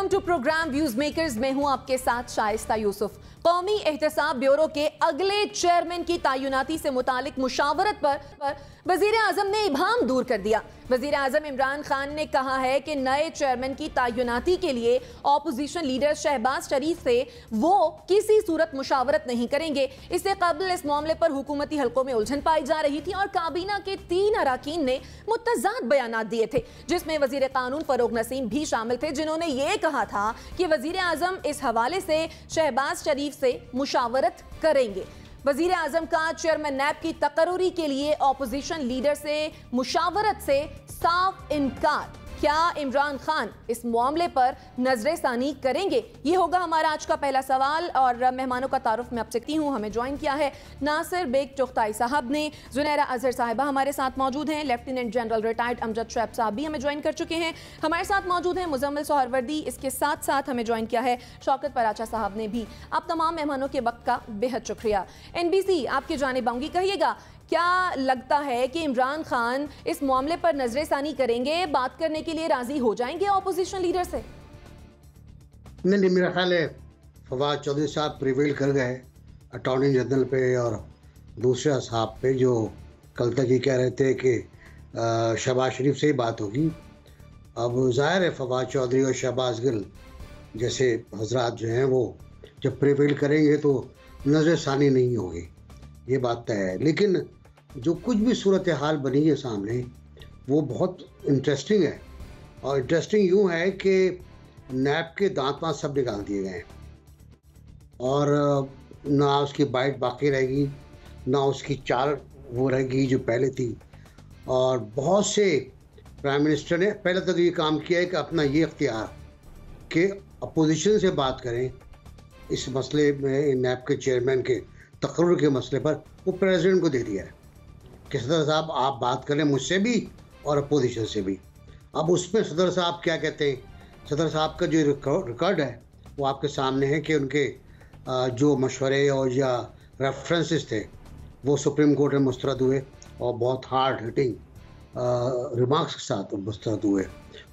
Welcome to program views makers. मैं हूं आपके साथ शाइस्ता यूसुफ। कौमी एहतसाब ब्यूरो के अगले चेयरमैन की तैनाती से मुतालिक मुशावरत पर वजीर आजम ने इबाहम दूर कर दिया। वजीर आजम इमरान खान ने कहा है कि नए चेयरमैन की तैनाती के लिए ऑपोजिशन लीडर शहबाज शरीफ से वो किसी सूरत मुशावरत नहीं करेंगे। इससे कबल इस मामले पर हुकूमती हलकों में उलझन पाई जा रही थी और काबीना के 3 अरकान ने मुतज़ाद बयानात दिए थे, जिसमें वजीर कानून फरूक नसीम भी शामिल थे, जिन्होंने ये कहा था कि वजीर आजम इस हवाले से शहबाज शरीफ से मुशावरत करेंगे। वजीर आजम का चेयरमैन नैब की तकर्री के लिए ऑपोजिशन लीडर से मुशावरत से साफ इनकार। क्या इमरान खान इस मामले पर नजरसानी करेंगे? ये होगा हमारा आज का पहला सवाल। और मेहमानों का तारुफ मैं आप सकती हूँ। हमें ज्वाइन किया है नासिर बेग चुगताई साहब ने, जुनैरा अजहर साहिबा हमारे साथ मौजूद हैं, lieutenant general retired Amjad Shoaib साहब भी हमें ज्वाइन कर चुके हैं, हमारे साथ मौजूद हैं मुजम्मिल सोहरवर्दी। इसके साथ साथ हमें ज्वाइन किया है शौकत पराचा साहब ने भी। आप तमाम मेहमानों के वक्त का बेहद शुक्रिया। NBC आपकी जानिब आऊंगी, कहिएगा क्या लगता है कि इमरान खान इस मामले पर नजरसानी करेंगे, बात करने के लिए राजी हो जाएंगे ऑपोजिशन लीडर से? नहीं, मेरा ख्याल है फवाद चौधरी साहब प्रिवेल कर गए अटॉर्नी जनरल पे और दूसरे असहाब पे, जो कल तक ये कह रहे थे कि शहबाज शरीफ से ही बात होगी। अब जाहिर है फवाद चौधरी और शहबाज गिल जैसे हजरात जो हैं वो जब प्रिवेल करेंगे तो नजरसानी नहीं होगी, ये बात तय है। लेकिन जो कुछ भी सूरत हाल बनी है सामने वो बहुत इंटरेस्टिंग है। और इंटरेस्टिंग यूँ है कि नैब के दांत वाँत सब निकाल दिए गए हैं और ना उसकी बाइट बाकी रहेगी, ना उसकी चाल वो रहेगी जो पहले थी। और बहुत से प्राइम मिनिस्टर ने पहले तक ये काम किया है कि अपना ये इख्तियार कि अपोजिशन से बात करें इस मसले में, नैब के चेयरमैन के तकर्रुर के मसले पर, वो प्रेसिडेंट को दे दिया है कि सदर साहब आप बात करें मुझसे भी और अपोजिशन से भी। अब उसमें सदर साहब क्या कहते हैं, सदर साहब का जो रिकॉर्ड है वो आपके सामने है कि उनके जो मशवरे और या रेफरेंसेस थे वो सुप्रीम कोर्ट में मुस्तरद हुए और बहुत हार्ड हिटिंग रिमार्क्स के साथ मुस्तरद हुए।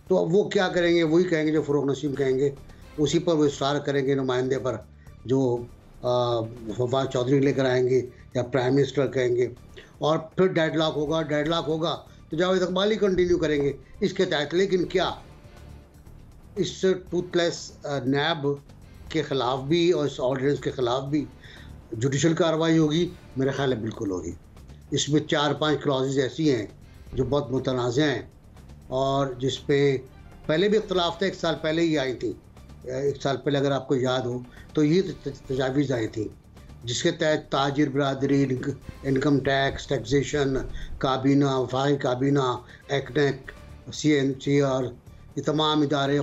तो अब वो क्या करेंगे, वही कहेंगे जो फरूक नसीम कहेंगे, उसी पर वो इस्तार करेंगे नुमाइंदे पर जो फवाद चौधरी लेकर आएंगे या प्राइम मिनिस्टर कहेंगे। और फिर डेडलॉक होगा तो जावेद इकबाल ही कंटिन्यू करेंगे इसके तहत। लेकिन क्या इस टूथलेस नैब के ख़िलाफ़ भी और इस ऑर्डिनेंस के ख़िलाफ़ भी जुडिशल कार्रवाई होगी? मेरे ख्याल है बिल्कुल होगी। इसमें 4-5 क्लॉजेज ऐसी हैं जो बहुत मुतनाज़ हैं और जिस पे पहले भी इख्तलाफ था, 1 साल पहले ही आई थी। 1 साल पहले अगर आपको याद हो तो ये तजावीज़ आई थी जिसके तहत ताजिर बरादरी, इनकम टैक्स, टैक्सेशन, काबीना, वफाकी काबीना, एक्नेक, CNC और ये तमाम इदारे,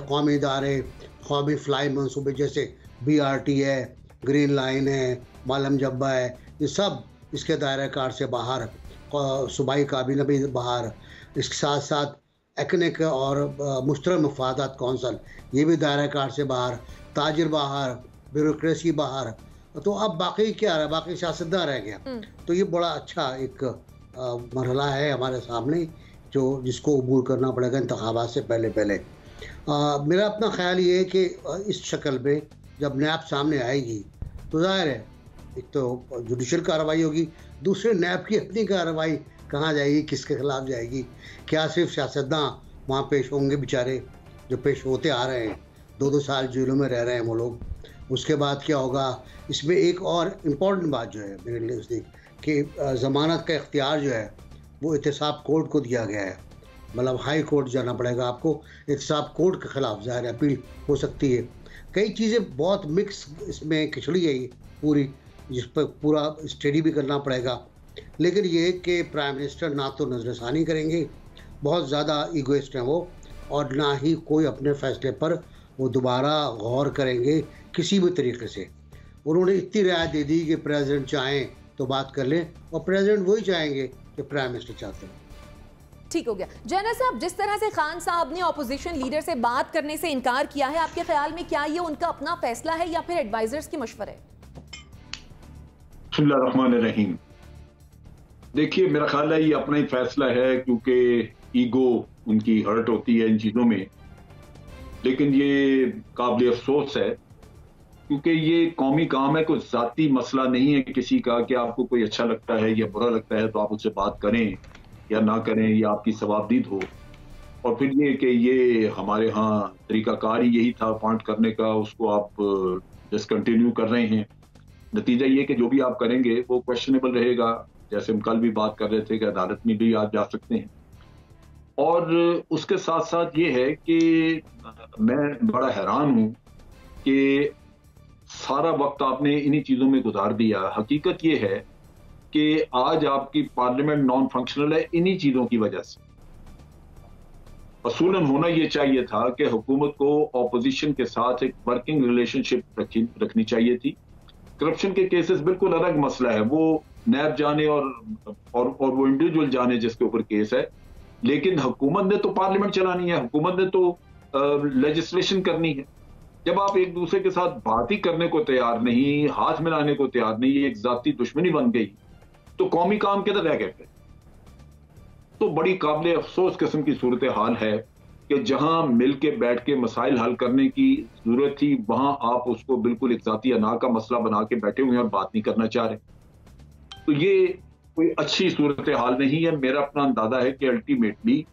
कौमी फ़लाई मनसूबे जैसे BRT है, ग्रीन लाइन है, मालम जब्बा है, ये सब इसके दायरे कार से बाहर, सूबाई काबीना भी बाहर, इसके साथ साथ एक्नेक और मुश्तरक मफादात कौंसल ये भी दायरा कार से बाहर, ताजिर बाहर, ब्यूरोक्रेसी बाहर। तो अब बाकी क्या रहा, बाकी सियासतदान रह गया। तो ये बड़ा अच्छा एक मरहला है हमारे सामने जो जिसको अबूर करना पड़ेगा इंतखाबात से पहले। मेरा अपना ख्याल ये है कि इस शक्ल में जब नैब सामने आएगी तो ज़ाहिर है एक तो जुडिशल कार्रवाई होगी, दूसरे नैब की अपनी कार्रवाई कहाँ जाएगी, किसके खिलाफ जाएगी? क्या सिर्फ सियासतदान वहाँ पेश होंगे बेचारे जो पेश होते आ रहे हैं, 2-2 साल जेलों में रह रहे हैं वो लोग? उसके बाद क्या होगा? इसमें एक और इम्पॉर्टेंट बात जो है मेरे लिए कि ज़मानत का इख्तियार जो है वो एहतसाब कोर्ट को दिया गया है। मतलब हाई कोर्ट जाना पड़ेगा आपको, एहतसाब कोर्ट के ख़िलाफ़ ज़ाहिर अपील हो सकती है। कई चीज़ें बहुत मिक्स इसमें खिचड़ी है पूरी, जिस पर पूरा स्टडी भी करना पड़ेगा। लेकिन ये कि प्राइम मिनिस्टर ना तो नजरसानी करेंगे, बहुत ज़्यादा ईगोइस्ट हैं वो, और ना ही कोई अपने फ़ैसले पर वो दोबारा गौर करेंगे किसी भी तरीके से। उन्होंने इतनी राय दे दी कि प्रेसिडेंट चाहें तो बात कर लें, और प्रेसिडेंट वही चाहेंगे कि प्राइम मिनिस्टर चाहते हैं। ठीक हो गया। जैना साहब, जिस तरह से खान साहब ने ऑपोजिशन लीडर से बात करने से इनकार किया है, आपके ख्याल में क्या ये उनका अपना फैसला है या फिर एडवाइजर्स के मशवरे? बिस्मिल्लाहिर्रहमानिर्रहीम। देखिए, मेरा ख्याल है ये अपना ही फैसला है, क्योंकि ईगो उनकी हर्ट होती है इन चीज़ों में। लेकिन ये काबिल अफसोस है क्योंकि ये कौमी काम है, कोई ज़ाती मसला नहीं है किसी का कि आपको कोई अच्छा लगता है या बुरा लगता है तो आप उससे बात करें या ना करें, या आपकी सवाबदीद हो। और फिर ये कि ये हमारे यहाँ तरीकाकार ही यही था अपॉइंट करने का, उसको आप डिसकंटिन्यू कर रहे हैं। नतीजा ये कि जो भी आप करेंगे वो क्वेश्चनेबल रहेगा, जैसे हम कल भी बात कर रहे थे कि अदालत में भी आप जा सकते हैं। और उसके साथ साथ ये है कि मैं बड़ा हैरान हूं कि सारा वक्त आपने इन्हीं चीजों में गुजार दिया। हकीकत ये है कि आज आपकी पार्लियामेंट नॉन फंक्शनल है इन्हीं चीजों की वजह से। असूलन होना यह चाहिए था कि हुकूमत को ऑपोजिशन के साथ एक वर्किंग रिलेशनशिप रखनी चाहिए थी। करप्शन के केसेस बिल्कुल अलग मसला है, वो नैब जाने और वो इंडिविजुअल जाने जिसके ऊपर केस है, लेकिन हुकूमत ने तो पार्लियामेंट चलानी है, हुकूमत ने तो लेजिस्लेशन करनी है। जब आप एक दूसरे के साथ बात ही करने को तैयार नहीं, हाथ मिलाने को तैयार नहीं, ये एक जाती दुश्मनी बन गई, तो कौमी काम किधर रह गए? तो बड़ी काबिल अफसोस किस्म की सूरत हाल है कि जहां मिल के बैठ के मसाइल हल करने की जरूरत थी, वहां आप उसको बिल्कुल एक जाती अना का मसला बना के बैठे हुए हैं और बात नहीं करना चाह रहे। तो ये कोई अच्छी सूरत हाल नहीं है। मेरा अपना अंदाजा है कि अल्टीमेटली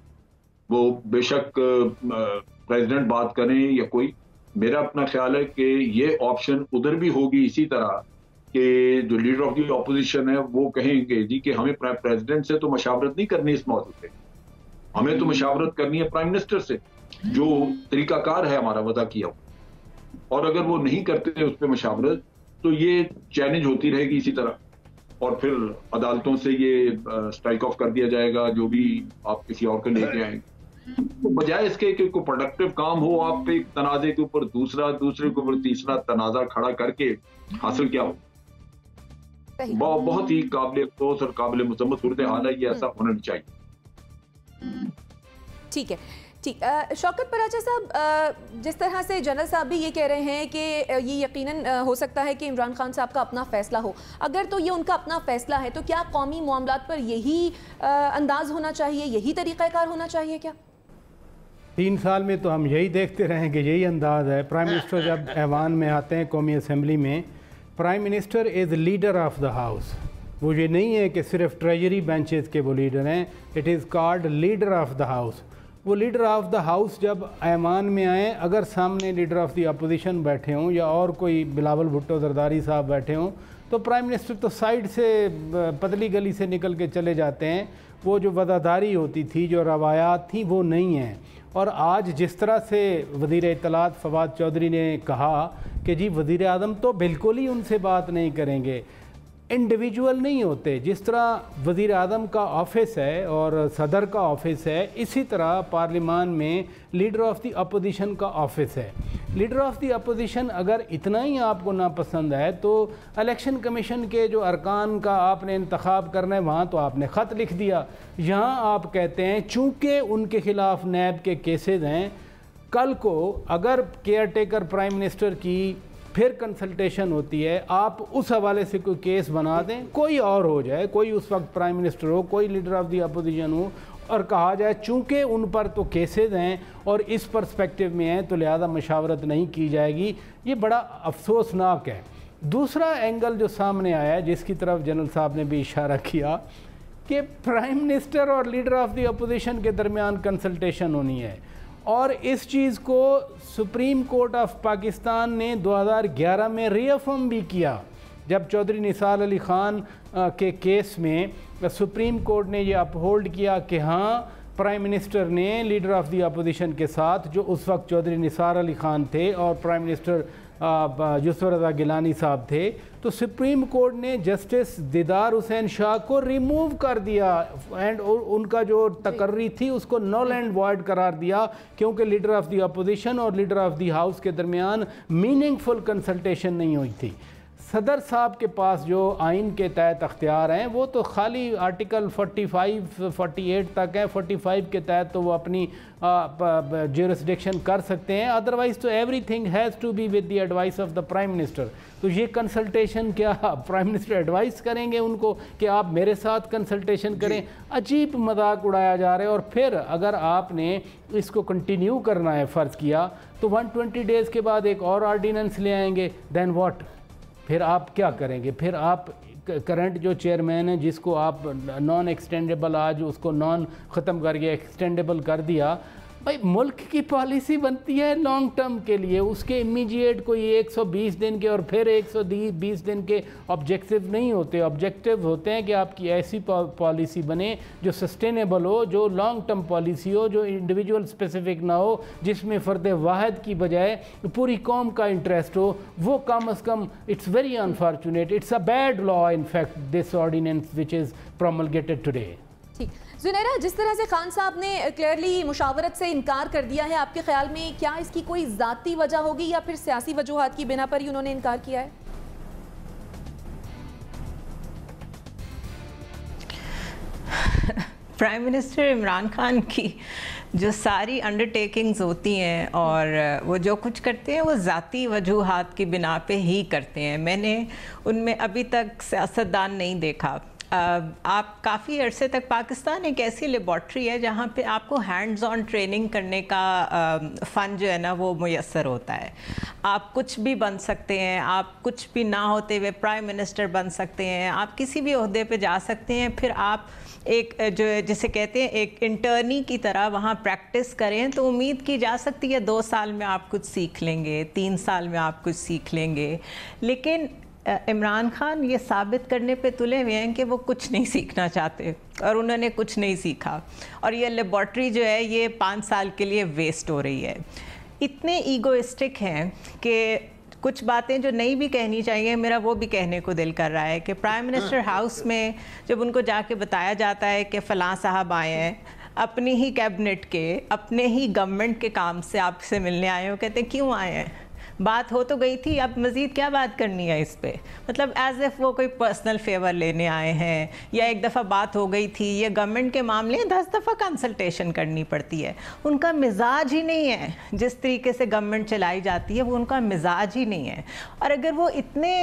वो बेशक प्रेसिडेंट बात करें या कोई, मेरा अपना ख्याल है कि ये ऑप्शन उधर भी होगी इसी तरह कि जो लीडर ऑफ द ऑपोजिशन है वो कहेंगे जी कि हमें प्रेसिडेंट से तो मशावरत नहीं करनी इस मौजूद पे, हमें तो मशावरत करनी है प्राइम मिनिस्टर से, जो तरीकाकार है हमारा वदा किया। और अगर वो नहीं करते उस पर मशावरत तो ये चैलेंज होती रहेगी इसी तरह, और फिर अदालतों से ये स्ट्राइक ऑफ कर दिया जाएगा जो भी आप किसी और को लेके आएंगे। तो बजाय इसके कि कोई प्रोडक्टिव काम हो, आप एक तनाजे के ऊपर दूसरा, दूसरे के ऊपर तीसरा तनाजा खड़ा करके हासिल क्या हो? बहुत ही काबिल अफसोस और काबिल मुसम्मत सूरत हाल है, ये ऐसा होना नहीं चाहिए। ठीक है, ठीक। शौकत पराचा साहब, जिस तरह से जनरल साहब भी ये कह रहे हैं कि ये यकीनन हो सकता है कि इमरान खान साहब का अपना फैसला हो, अगर तो ये उनका अपना फैसला है तो क्या कौमी मामलात पर यही अंदाज होना चाहिए, यही तरीक़ाकार होना चाहिए क्या? 3 साल में तो हम यही देखते रहे कि यही अंदाज है। प्राइम मिनिस्टर जब ऐवान में आते हैं कौमी असम्बली में, prime minister is leader of the house. वो ये नहीं है कि सिर्फ ट्रेजरी बेंचेस के वो लीडर हैं, it is called leader of the house. वो लीडर ऑफ द हाउस जब ऐवान में आए, अगर सामने लीडर ऑफ द अपोजिशन बैठे हों या और कोई बिलावल भुट्टो जरदारी साहब बैठे हों, तो प्राइम मिनिस्टर तो साइड से पतली गली से निकल के चले जाते हैं। वो जो वज़ादारी होती थी, जो रवायात थी, वो नहीं हैं। और आज जिस तरह से वज़ीर इत्तलात फवाद चौधरी ने कहा कि जी वज़ीर आज़म तो बिल्कुल ही उनसे बात नहीं करेंगे, इंडिविजुअल नहीं होते। जिस तरह वज़ीर आज़म का ऑफिस है और सदर का ऑफिस है, इसी तरह पार्लियामान में लीडर ऑफ़ द अपोजिशन का ऑफिस है। लीडर ऑफ़ द अपोजिशन अगर इतना ही आपको नापसंद है तो इलेक्शन कमीशन के जो अरकान का आपने इंतखाब करना है, वहाँ तो आपने ख़त लिख दिया। यहाँ आप कहते हैं चूँकि उनके ख़िलाफ़ नैब के केसेस हैं, कल को अगर केयर टेकर प्राइम मिनिस्टर की फिर कंसल्टेशन होती है, आप उस हवाले से कोई केस बना दें, कोई और हो जाए, कोई उस वक्त प्राइम मिनिस्टर हो, कोई लीडर ऑफ द अपोजिशन हो, और कहा जाए चूँकि उन पर तो केसेस हैं और इस पर्सपेक्टिव में हैं तो लिहाजा मशावरत नहीं की जाएगी। ये बड़ा अफसोसनाक है। दूसरा एंगल जो सामने आया है, जिसकी तरफ जनरल साहब ने भी इशारा किया, कि प्राइम मिनिस्टर और लीडर ऑफ द अपोजिशन के दरमियान कंसल्टेशन होनी है, और इस चीज़ को सुप्रीम कोर्ट ऑफ पाकिस्तान ने 2011 में रीअफर्म भी किया। जब चौधरी निसार अली ख़ान के केस में सुप्रीम कोर्ट ने ये अपहोल्ड किया कि हाँ, प्राइम मिनिस्टर ने लीडर ऑफ द अपोजिशन के साथ, जो उस वक्त चौधरी निसार अली ख़ान थे और प्राइम मिनिस्टर यूसुफ रज़ा गिलानी साहब थे, तो सुप्रीम कोर्ट ने जस्टिस दीदार हुसैन शाह को रिमूव कर दिया एंड उनका जो तकर्री थी उसको नल एंड वॉइड करार दिया, क्योंकि लीडर ऑफ द अपोजिशन और लीडर ऑफ द हाउस के दरमियान मीनिंगफुल कंसल्टेशन नहीं हुई थी। सदर साहब के पास जो आइन के तहत अख्तियार हैं वो तो खाली आर्टिकल 45 48 तक है। 45 के तहत तो वो अपनी ज्यूरिसडिक्शन कर सकते हैं, अदरवाइज़ तो everything has to be with the advice of the prime minister. तो ये कंसल्टेशन क्या प्राइम मिनिस्टर एडवाइस करेंगे उनको कि आप मेरे साथ कंसल्टेशन करें? अजीब मजाक उड़ाया जा रहा है। और फिर अगर आपने इसको कंटिन्यू करना है, फ़र्ज़ किया, तो 120 डेज़ के बाद एक और आर्डीनेंस ले आएंगे, दैन व्हाट? फिर आप क्या करेंगे? फिर आप करंट जो चेयरमैन है जिसको आप नॉन एक्सटेंडेबल, आज उसको नॉन ख़त्म करके एक्सटेंडेबल कर दिया। भाई मुल्क की पॉलिसी बनती है लॉन्ग टर्म के लिए, उसके इमीडिएट कोई 120 दिन के और फिर 120 दिन के ऑब्जेक्टिव नहीं होते। ऑब्जेक्टिव होते हैं कि आपकी ऐसी पॉलिसी बने जो सस्टेनेबल हो, जो लॉन्ग टर्म पॉलिसी हो, जो इंडिविजुअल स्पेसिफिक ना हो, जिसमें फ़र्द वाहिद की बजाय पूरी कौम का इंटरेस्ट हो। वो कम अज़ कम, it's very unfortunate, it's a bad law in fact this ordinance which is promulgated today. ठीक जुनैरा, जिस तरह से खान साहब ने क्लियरली मुशावरत से इनकार कर दिया है, आपके ख्याल में क्या इसकी कोई ज़ाती वजह होगी या फिर सियासी वजूहात की बिना पर ही उन्होंने इनकार किया है? प्राइम मिनिस्टर इमरान खान की जो सारी अंडरटेकिंग्स होती हैं और वो जो कुछ करते हैं वो ज़ाती वजूहात की बिना पे ही करते हैं। मैंने उनमें अभी तक सियासतदान नहीं देखा। आप काफ़ी अरसे तक, पाकिस्तान एक ऐसी लेबॉर्ट्री है जहाँ पे आपको हैंड्स ऑन ट्रेनिंग करने का फ़न जो है ना वो मुयस्सर होता है। आप कुछ भी बन सकते हैं, आप कुछ भी ना होते हुए प्राइम मिनिस्टर बन सकते हैं, आप किसी भी ओहदे पे जा सकते हैं। फिर आप एक जो जिसे कहते हैं एक इंटर्नी की तरह वहाँ प्रैक्टिस करें तो उम्मीद की जा सकती है 2 साल में आप कुछ सीख लेंगे, 3 साल में आप कुछ सीख लेंगे। लेकिन इमरान खान ये साबित करने पे तुले हुए हैं कि वो कुछ नहीं सीखना चाहते और उन्होंने कुछ नहीं सीखा, और ये लेबॉर्ट्री जो है ये 5 साल के लिए वेस्ट हो रही है। इतने ईगोइस्टिक हैं कि कुछ बातें जो नहीं भी कहनी चाहिए, मेरा वो भी कहने को दिल कर रहा है कि प्राइम मिनिस्टर हाउस में जब उनको जाके बताया जाता है कि फ़लाँ साहब आए हैं, अपनी ही कैबिनेट के, अपने ही गवर्नमेंट के काम से आपसे मिलने आए हो, कहते हैं क्यों आए हैं? बात हो तो गई थी, अब मज़ीद क्या बात करनी है इस पे? मतलब एज इफ़ वो कोई पर्सनल फेवर लेने आए हैं, या एक दफ़ा बात हो गई थी। ये गवर्नमेंट के मामले 10 दफ़ा कंसल्टेशन करनी पड़ती है। उनका मिजाज ही नहीं है, जिस तरीके से गवर्नमेंट चलाई जाती है वो उनका मिजाज ही नहीं है। और अगर वो इतने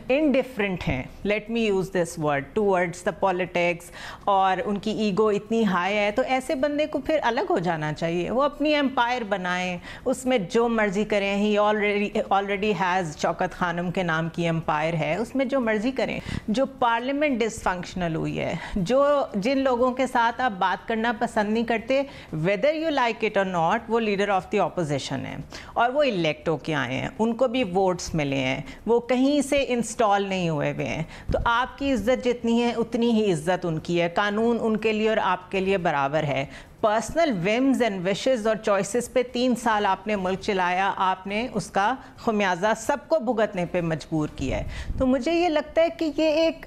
इनडिफरेंट हैं, let me use this word, towards the politics, और उनकी ईगो इतनी हाई है, तो ऐसे बंदे को फिर अलग हो जाना चाहिए। वो अपनी एम्पायर बनाएं, उसमें जो मर्जी करें। ही ऑलरेडी हैज़ शौकत खानम के नाम की एम्पायर है, उसमें जो मर्जी करें। जो पार्लियामेंट डिसफंक्शनल हुई है, जो जिन लोगों के साथ आप बात करना पसंद नहीं करते, वेदर यू लाइक इट और नॉट, वो लीडर ऑफ द ऑपोजिशन है और वो इलेक्ट होके आए हैं, उनको भी वोट्स मिले हैं, वो कहीं से इंस्टॉल नहीं हुए हुए हैं। तो आपकी इज्जत जितनी है उतनी ही इज्जत उनकी है। कानून उनके लिए और आपके लिए बराबर है। पर्सनल विम्स एंड विशेस और चॉइसेस पे 3 साल आपने मुल्क चलाया, आपने उसका खमियाजा सबको भुगतने पे मजबूर किया है। तो मुझे ये लगता है कि ये एक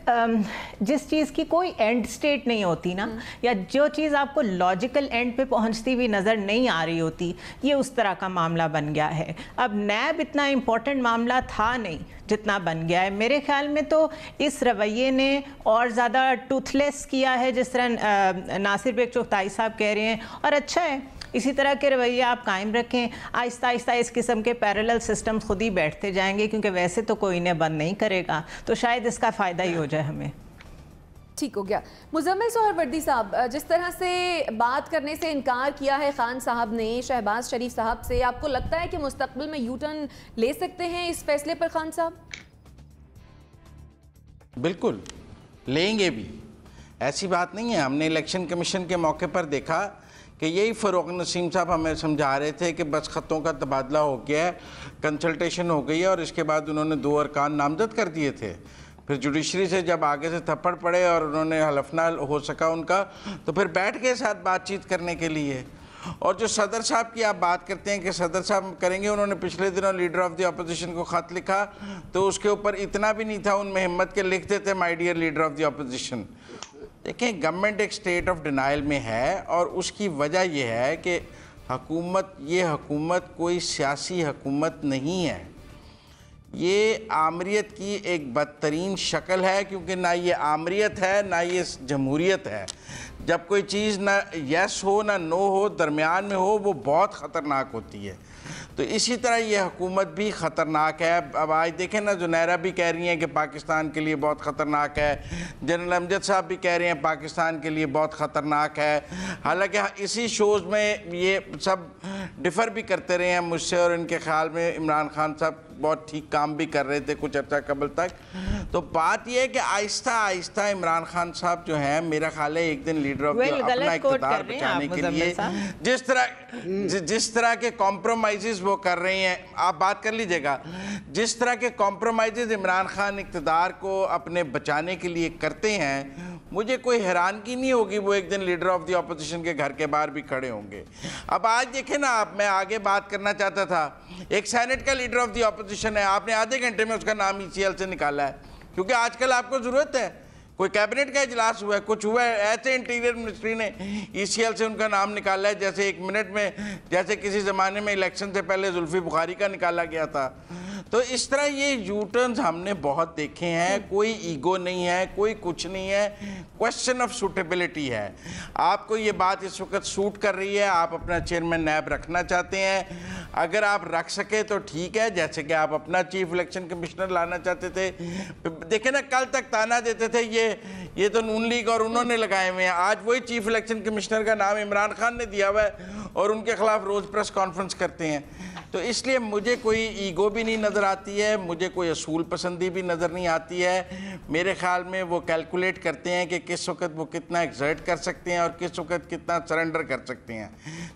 जिस चीज़ की कोई एंड स्टेट नहीं होती ना, या जो चीज़ आपको लॉजिकल एंड पे पहुंचती हुई नज़र नहीं आ रही होती, ये उस तरह का मामला बन गया है। अब नैब इतना इम्पोर्टेंट मामला था नहीं जितना बन गया है। मेरे ख्याल में तो इस रवैये ने और ज़्यादा टूथलेस किया है, जिस तरह नासिर बेग चोगताई साहब कह रहे हैं, और अच्छा है इसी तरह के रवैये आप कायम रखें। आहिस्ता आहिस्ता इस किस्म के पैरेलल सिस्टम खुद ही बैठते जाएंगे, क्योंकि वैसे तो कोई इन्हें बंद नहीं करेगा, तो शायद इसका फ़ायदा ही हो जाए हमें। ठीक हो गया। मुजम्मिल सोहरवर्दी साहब, जिस तरह से बात करने से इनकार किया है खान साहब ने शहबाज शरीफ साहब से, आपको लगता है कि मुस्तकबिल में यू टर्न ले सकते हैं इस फैसले पर खान साहब? बिल्कुल लेंगे भी, ऐसी बात नहीं है। हमने इलेक्शन कमीशन के मौके पर देखा कि यही फ़रूक नसीम साहब हमें समझा रहे थे कि बस ख़तों का तबादला हो गया है, कंसल्टेशन हो गई है, और इसके बाद उन्होंने 2 अरकान नामजद कर दिए थे। फिर जुडिशरी से जब आगे से थप्पड़ पड़े और उन्होंने हलफना हो सका उनका, तो फिर बैठ के साथ बातचीत करने के लिए। और जो सदर साहब की आप बात करते हैं कि सदर साहब करेंगे, उन्होंने पिछले दिनों लीडर ऑफ द अपोजिशन को ख़त लिखा, तो उसके ऊपर इतना भी नहीं था उनमें हिम्मत के लिख देते my dear leader of the opposition. देखें, गवर्नमेंट एक स्टेट ऑफ डिनाइल में है, और उसकी वजह यह है कि हुकूमत कोई सियासी हुकूमत नहीं है। ये आमरीत की एक बदतरीन शक्ल है, क्योंकि ना ये आमरीत है ना ये जमहूरियत है। जब कोई चीज़ ना यस हो ना नो हो, दरमियान में हो, वो बहुत ख़तरनाक होती है। तो इसी तरह ये हुकूमत भी ख़तरनाक है। अब आज देखें ना, जुनैरा भी कह रही हैं कि पाकिस्तान के लिए बहुत ख़तरनाक है, जनरल अमजद साहब भी कह रहे हैं पाकिस्तान के लिए बहुत ख़तरनाक है। हालांकि इसी शोज़ में ये सब डिफ़र भी करते रहे हैं मुझसे, और इनके ख्याल में इमरान खान साहब बहुत ठीक काम भी कर रहे थे कुछ अर्सा कबल तक। तो बात यह है कि आहिस्ता आहिस्ता इमरान खान साहब जो है, मेरा ख्याल है एक दिन लीडर ऑफ अपना इक़्तिदार बचाने के लिए जिस तरह के कॉम्प्रोमाइज़ वो कर रहे हैं, आप बात कर लीजिएगा, जिस तरह के कॉम्प्रोमाइज़ इमरान खान इक़्तिदार को अपने बचाने के लिए करते हैं, मुझे कोई हैरानगी नहीं होगी वो एक दिन लीडर ऑफ द ऑपोजिशन के घर के बाहर भी खड़े होंगे। अब आज देखें ना आप, मैं आगे बात करना चाहता था, एक सेनेट का लीडर ऑफ द ऑपोजिशन है, आपने आधे घंटे में उसका नाम ECL से निकाला है, क्योंकि आजकल आपको ज़रूरत है। कोई कैबिनेट का इजलास हुआ है, कुछ हुआ है, ऐसे इंटीरियर मिनिस्ट्री ने ECL से उनका नाम निकाला है जैसे एक मिनट में, जैसे किसी ज़माने में इलेक्शन से पहले जुल्फी बुखारी का निकाला गया था। तो इस तरह ये यूटर्न्स हमने बहुत देखे हैं। कोई ईगो नहीं है, कोई कुछ नहीं है, क्वेश्चन ऑफ सूटेबिलिटी है। आपको ये बात इस वक्त सूट कर रही है, आप अपना चेयरमैन नैब रखना चाहते हैं, अगर आप रख सके तो ठीक है, जैसे कि आप अपना चीफ इलेक्शन कमिश्नर लाना चाहते थे। देखे ना, कल तक ताना देते थे ये तो नून लीग और उन्होंने लगाए हुए हैं, आज वही चीफ इलेक्शन कमिश्नर का नाम इमरान खान ने दिया हुआ है और उनके खिलाफ रोज़ प्रेस कॉन्फ्रेंस करते हैं। तो इसलिए मुझे कोई ईगो भी नहीं नज़र आती है, मुझे कोई असूल पसंदी भी नज़र नहीं आती है। मेरे ख्याल में वो कैलकुलेट करते हैं कि किस वक्त वो कितना एग्जर्ट कर सकते हैं और किस वक्त कितना सरेंडर कर सकते हैं।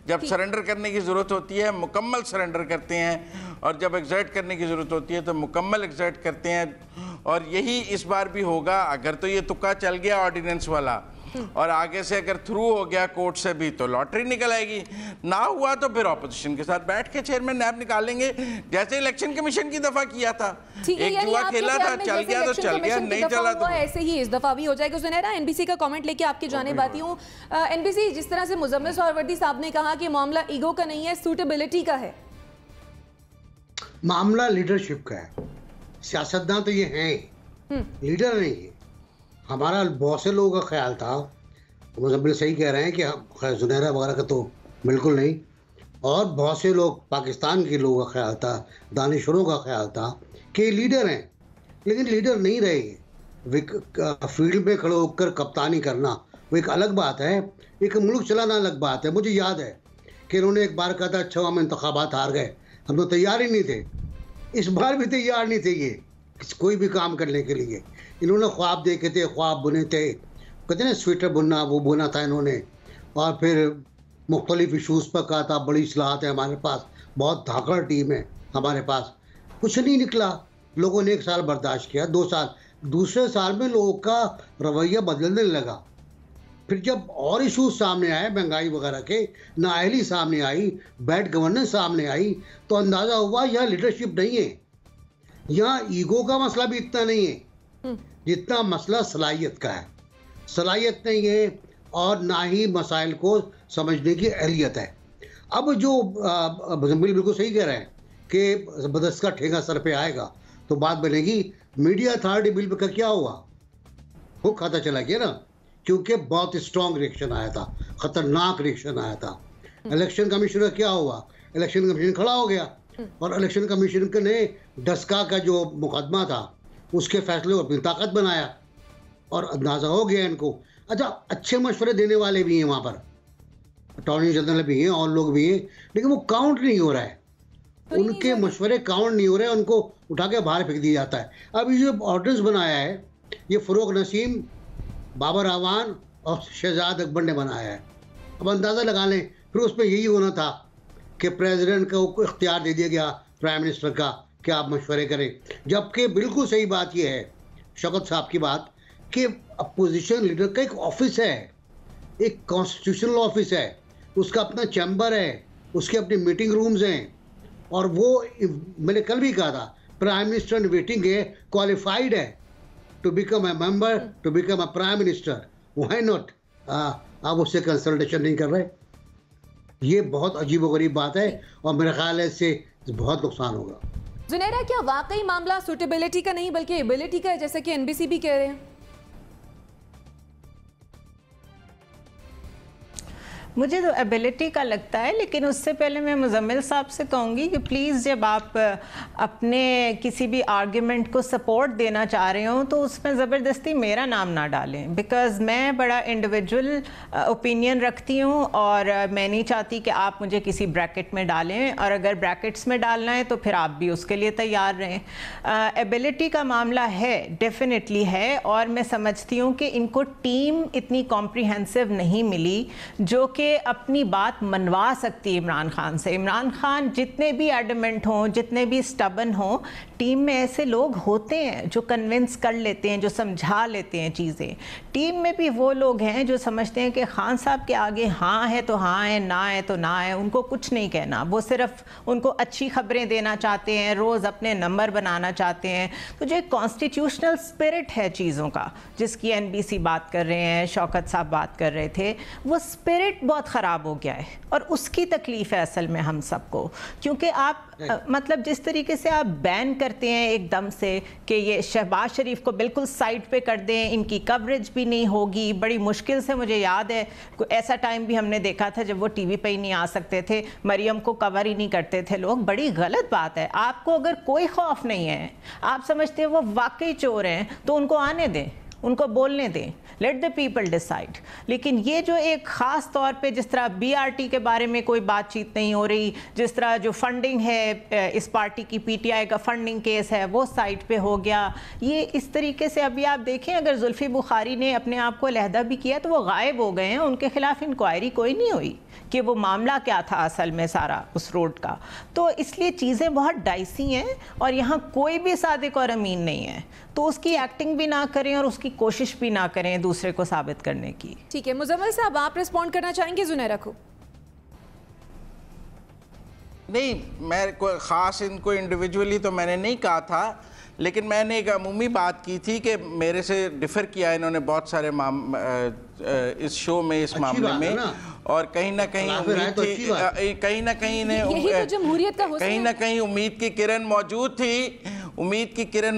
जब सरेंडर करने की ज़रूरत होती है मुकम्मल सरेंडर करते हैं, और जब एग्जर्ट करने की ज़रूरत होती है तो मुकम्मल एग्जर्ट करते हैं। और यही इस बार भी होगा। अगर तो ये तुक्का चल गया ऑर्डिनेंस वाला और आगे से अगर थ्रू हो गया कोर्ट से भी, तो लॉटरी निकल आएगी। ना हुआ तो फिर ऑपोजिशन के साथ बैठ के चेयरमैन नैब निकालेंगे, जैसे इलेक्शन कमिशन की दफा किया था। एक जुआ खेला था, चल गया तो चल गया, नहीं चला तो ऐसे ही इस दफा भी हो जाएगा। जुनैरा, NBC का कमेंट लेके आपकी जानिब आती हूँ। NBC, जिस तरह से मुजम्मिल सहरवर्दी साहब ने कहा कि मामला ईगो का नहीं है, सूटेबिलिटी का है, मामला लीडरशिप का है। सियासतदान तो ये हैं, लीडर नहीं है। हमारा बहुत से लोगों का ख्याल था, मुजम्मिल सही कह रहे हैं कि जुनैरा वगैरह का तो बिल्कुल नहीं, और बहुत से लोग पाकिस्तान के लोगों का ख्याल था, दानिशवरों का ख्याल था कि लीडर हैं, लेकिन लीडर नहीं रहे। फील्ड में खड़े होकर कप्तानी करना वो एक अलग बात है, एक मुल्क चलाना अलग बात है। मुझे याद है कि इन्होंने एक बार कहा था, अच्छा हम इंतखाबात हार गए, हम तो तैयार ही नहीं थे। इस बार भी तैयार नहीं थे ये कोई भी काम करने के लिए। इन्होंने ख्वाब देखे थे, ख्वाब बुने थे, कहते ना स्वेटर बुनना, वो बुना था इन्होंने। और फिर मुख्तलिफ इशूज़ पर कहा था, बड़ी सलाहत है हमारे पास, बहुत धाकड़ टीम है हमारे पास। कुछ नहीं निकला। लोगों ने 1 साल बर्दाश्त किया, 2 साल, दूसरे साल में लोगों का रवैया बदलने लगा। फिर जब और इशूज़ सामने आए, महंगाई वगैरह के, नाअहली सामने आई, बैड गवर्नेंस सामने आई, तो अंदाज़ा हुआ यह लीडरशिप नहीं है। यहाँ ईगो का मसला भी इतना नहीं है जितना मसला सलाहियत का है। सलाहियत नहीं है और ना ही मसाइल को समझने की अहलियत है। अब जो मुजम्मिल बिल्कुल सही कह रहे हैं कि ज़बरदस्त का ठेका सर पे आएगा तो बात बनेगी। मीडिया अथॉरिटी बिल पे का क्या हुआ, वो खाता चला गया ना, क्योंकि बहुत स्ट्रॉन्ग रिएक्शन आया था, ख़तरनाक रिएक्शन आया था। इलेक्शन कमीशन का क्या हुआ, इलेक्शन कमीशन खड़ा हो गया और इलेक्शन कमीशन ने डस्का का जो मुकदमा था उसके फैसले को अपनी ताकत बनाया और अंदाज़ा हो गया इनको। अच्छा, अच्छे मशवरे देने वाले भी हैं वहाँ पर, अटॉर्नी जनरल भी हैं और लोग भी हैं, लेकिन वो काउंट नहीं हो रहा है। तो उनके मशवरे काउंट नहीं हो रहे, उनको उठा के बाहर फेंक दिया जाता है। अब ये जो ऑर्डिनेंस बनाया है, ये फ़रूक नसीम, बाबर आवान और शहजाद अकबर ने बनाया है। अब अंदाज़ा लगा लें, फिर उसमें यही होना था कि प्रेसिडेंट को इख्तियार दे दिया गया प्राइम मिनिस्टर का कि आप मशवरे करें। जबकि बिल्कुल सही बात यह है शौकत साहब की बात कि अपोजिशन लीडर का एक ऑफिस है, एक कॉन्स्टिट्यूशनल ऑफिस है, उसका अपना चैम्बर है, उसके अपने मीटिंग रूम्स हैं। और वो मैंने कल भी कहा था, प्राइम मिनिस्टर इन वेटिंग है, क्वालिफाइड है to become a member, to become a prime minister, why not. आप उससे कंसल्टेशन नहीं कर रहे, ये बहुत अजीब व गरीब बात है और मेरा ख्याल है इससे बहुत नुकसान होगा। जुनैरा, क्या वाकई मामला सुटेबिलिटी का नहीं बल्कि एबिलिटी का है, जैसे कि एनबीसी भी कह रहे हैं? मुझे तो एबिलिटी का लगता है, लेकिन उससे पहले मैं मुजम्मिल साहब से कहूँगी कि प्लीज़ जब आप अपने किसी भी आर्ग्यूमेंट को सपोर्ट देना चाह रहे हो तो उसमें ज़बरदस्ती मेरा नाम ना डालें, बिकॉज़ मैं बड़ा इंडिविजुअल ओपिनियन रखती हूँ और मैं नहीं चाहती कि आप मुझे किसी ब्रैकेट में डालें, और अगर ब्रैकेट्स में डालना है तो फिर आप भी उसके लिए तैयार रहें। एबिलिटी का मामला है, डेफिनेटली है, और मैं समझती हूँ कि इनको टीम इतनी कॉम्प्रिहेंसिव नहीं मिली जो कि अपनी बात मनवा सकती है इमरान खान से। इमरान खान जितने भी एडमेंट हों, जितने भी स्टबन हों, टीम में ऐसे लोग होते हैं जो कन्विंस कर लेते हैं, जो समझा लेते हैं चीज़ें। टीम में भी वो लोग हैं जो समझते हैं कि खान साहब के आगे हाँ है तो हाँ है, ना है तो ना है, उनको कुछ नहीं कहना, वो सिर्फ उनको अच्छी खबरें देना चाहते हैं, रोज़ अपने नंबर बनाना चाहते हैं। तो जो एक कॉन्स्टिट्यूशनल स्पिरिट है चीज़ों का, जिसकी NBC बात कर रहे हैं, शौकत साहब बात कर रहे थे, वो स्पिरिट बहुत ख़राब हो गया है और उसकी तकलीफ़ है असल में हम सबको। क्योंकि आप मतलब जिस तरीके से आप बैन करते हैं एकदम से कि ये शहबाज शरीफ को बिल्कुल साइड पे कर दें, इनकी कवरेज भी नहीं होगी, बड़ी मुश्किल से, मुझे याद है ऐसा टाइम भी हमने देखा था जब वो TV पे ही नहीं आ सकते थे, मरियम को कवर ही नहीं करते थे लोग। बड़ी गलत बात है। आपको अगर कोई खौफ नहीं है, आप समझते हैं वो वाकई चोर हैं, तो उनको आने दें, उनको बोलने दें, लेट द पीपल डिसाइड। लेकिन ये जो एक ख़ास तौर पे जिस तरह BRT के बारे में कोई बातचीत नहीं हो रही, जिस तरह जो फंडिंग है, इस पार्टी की PTI का फंडिंग केस है वो साइड पे हो गया, ये इस तरीके से अभी आप देखें अगर जुल्फी बुखारी ने अपने आप को अलहदा भी किया तो वो गायब हो गए हैं, उनके खिलाफ इंक्वायरी कोई नहीं हुई कि वो मामला क्या था असल में सारा उस रोड का। तो इसलिए चीज़ें बहुत डाइसी हैं और यहाँ कोई भी सादिक और अमीन नहीं है, तो उसकी एक्टिंग भी ना करें और उसकी कोशिश भी ना करें दूसरे को साबित करने की। ठीक है, मुजम्मिल साहब आप रिस्पॉन्ड करना चाहेंगे जुनैरा को? नहीं, मैं कोई ख़ास इनको इंडिविजुअली तो मैंने नहीं कहा था, लेकिन मैंने एक अमूमी बात की थी कि मेरे से डिफ़र किया इन्होंने बहुत सारे इस शो में, इस मामले में, और कहीं ना कहीं उम्मीद थी, कहीं ना कहीं कहीं ना कहीं उम्मीद की किरण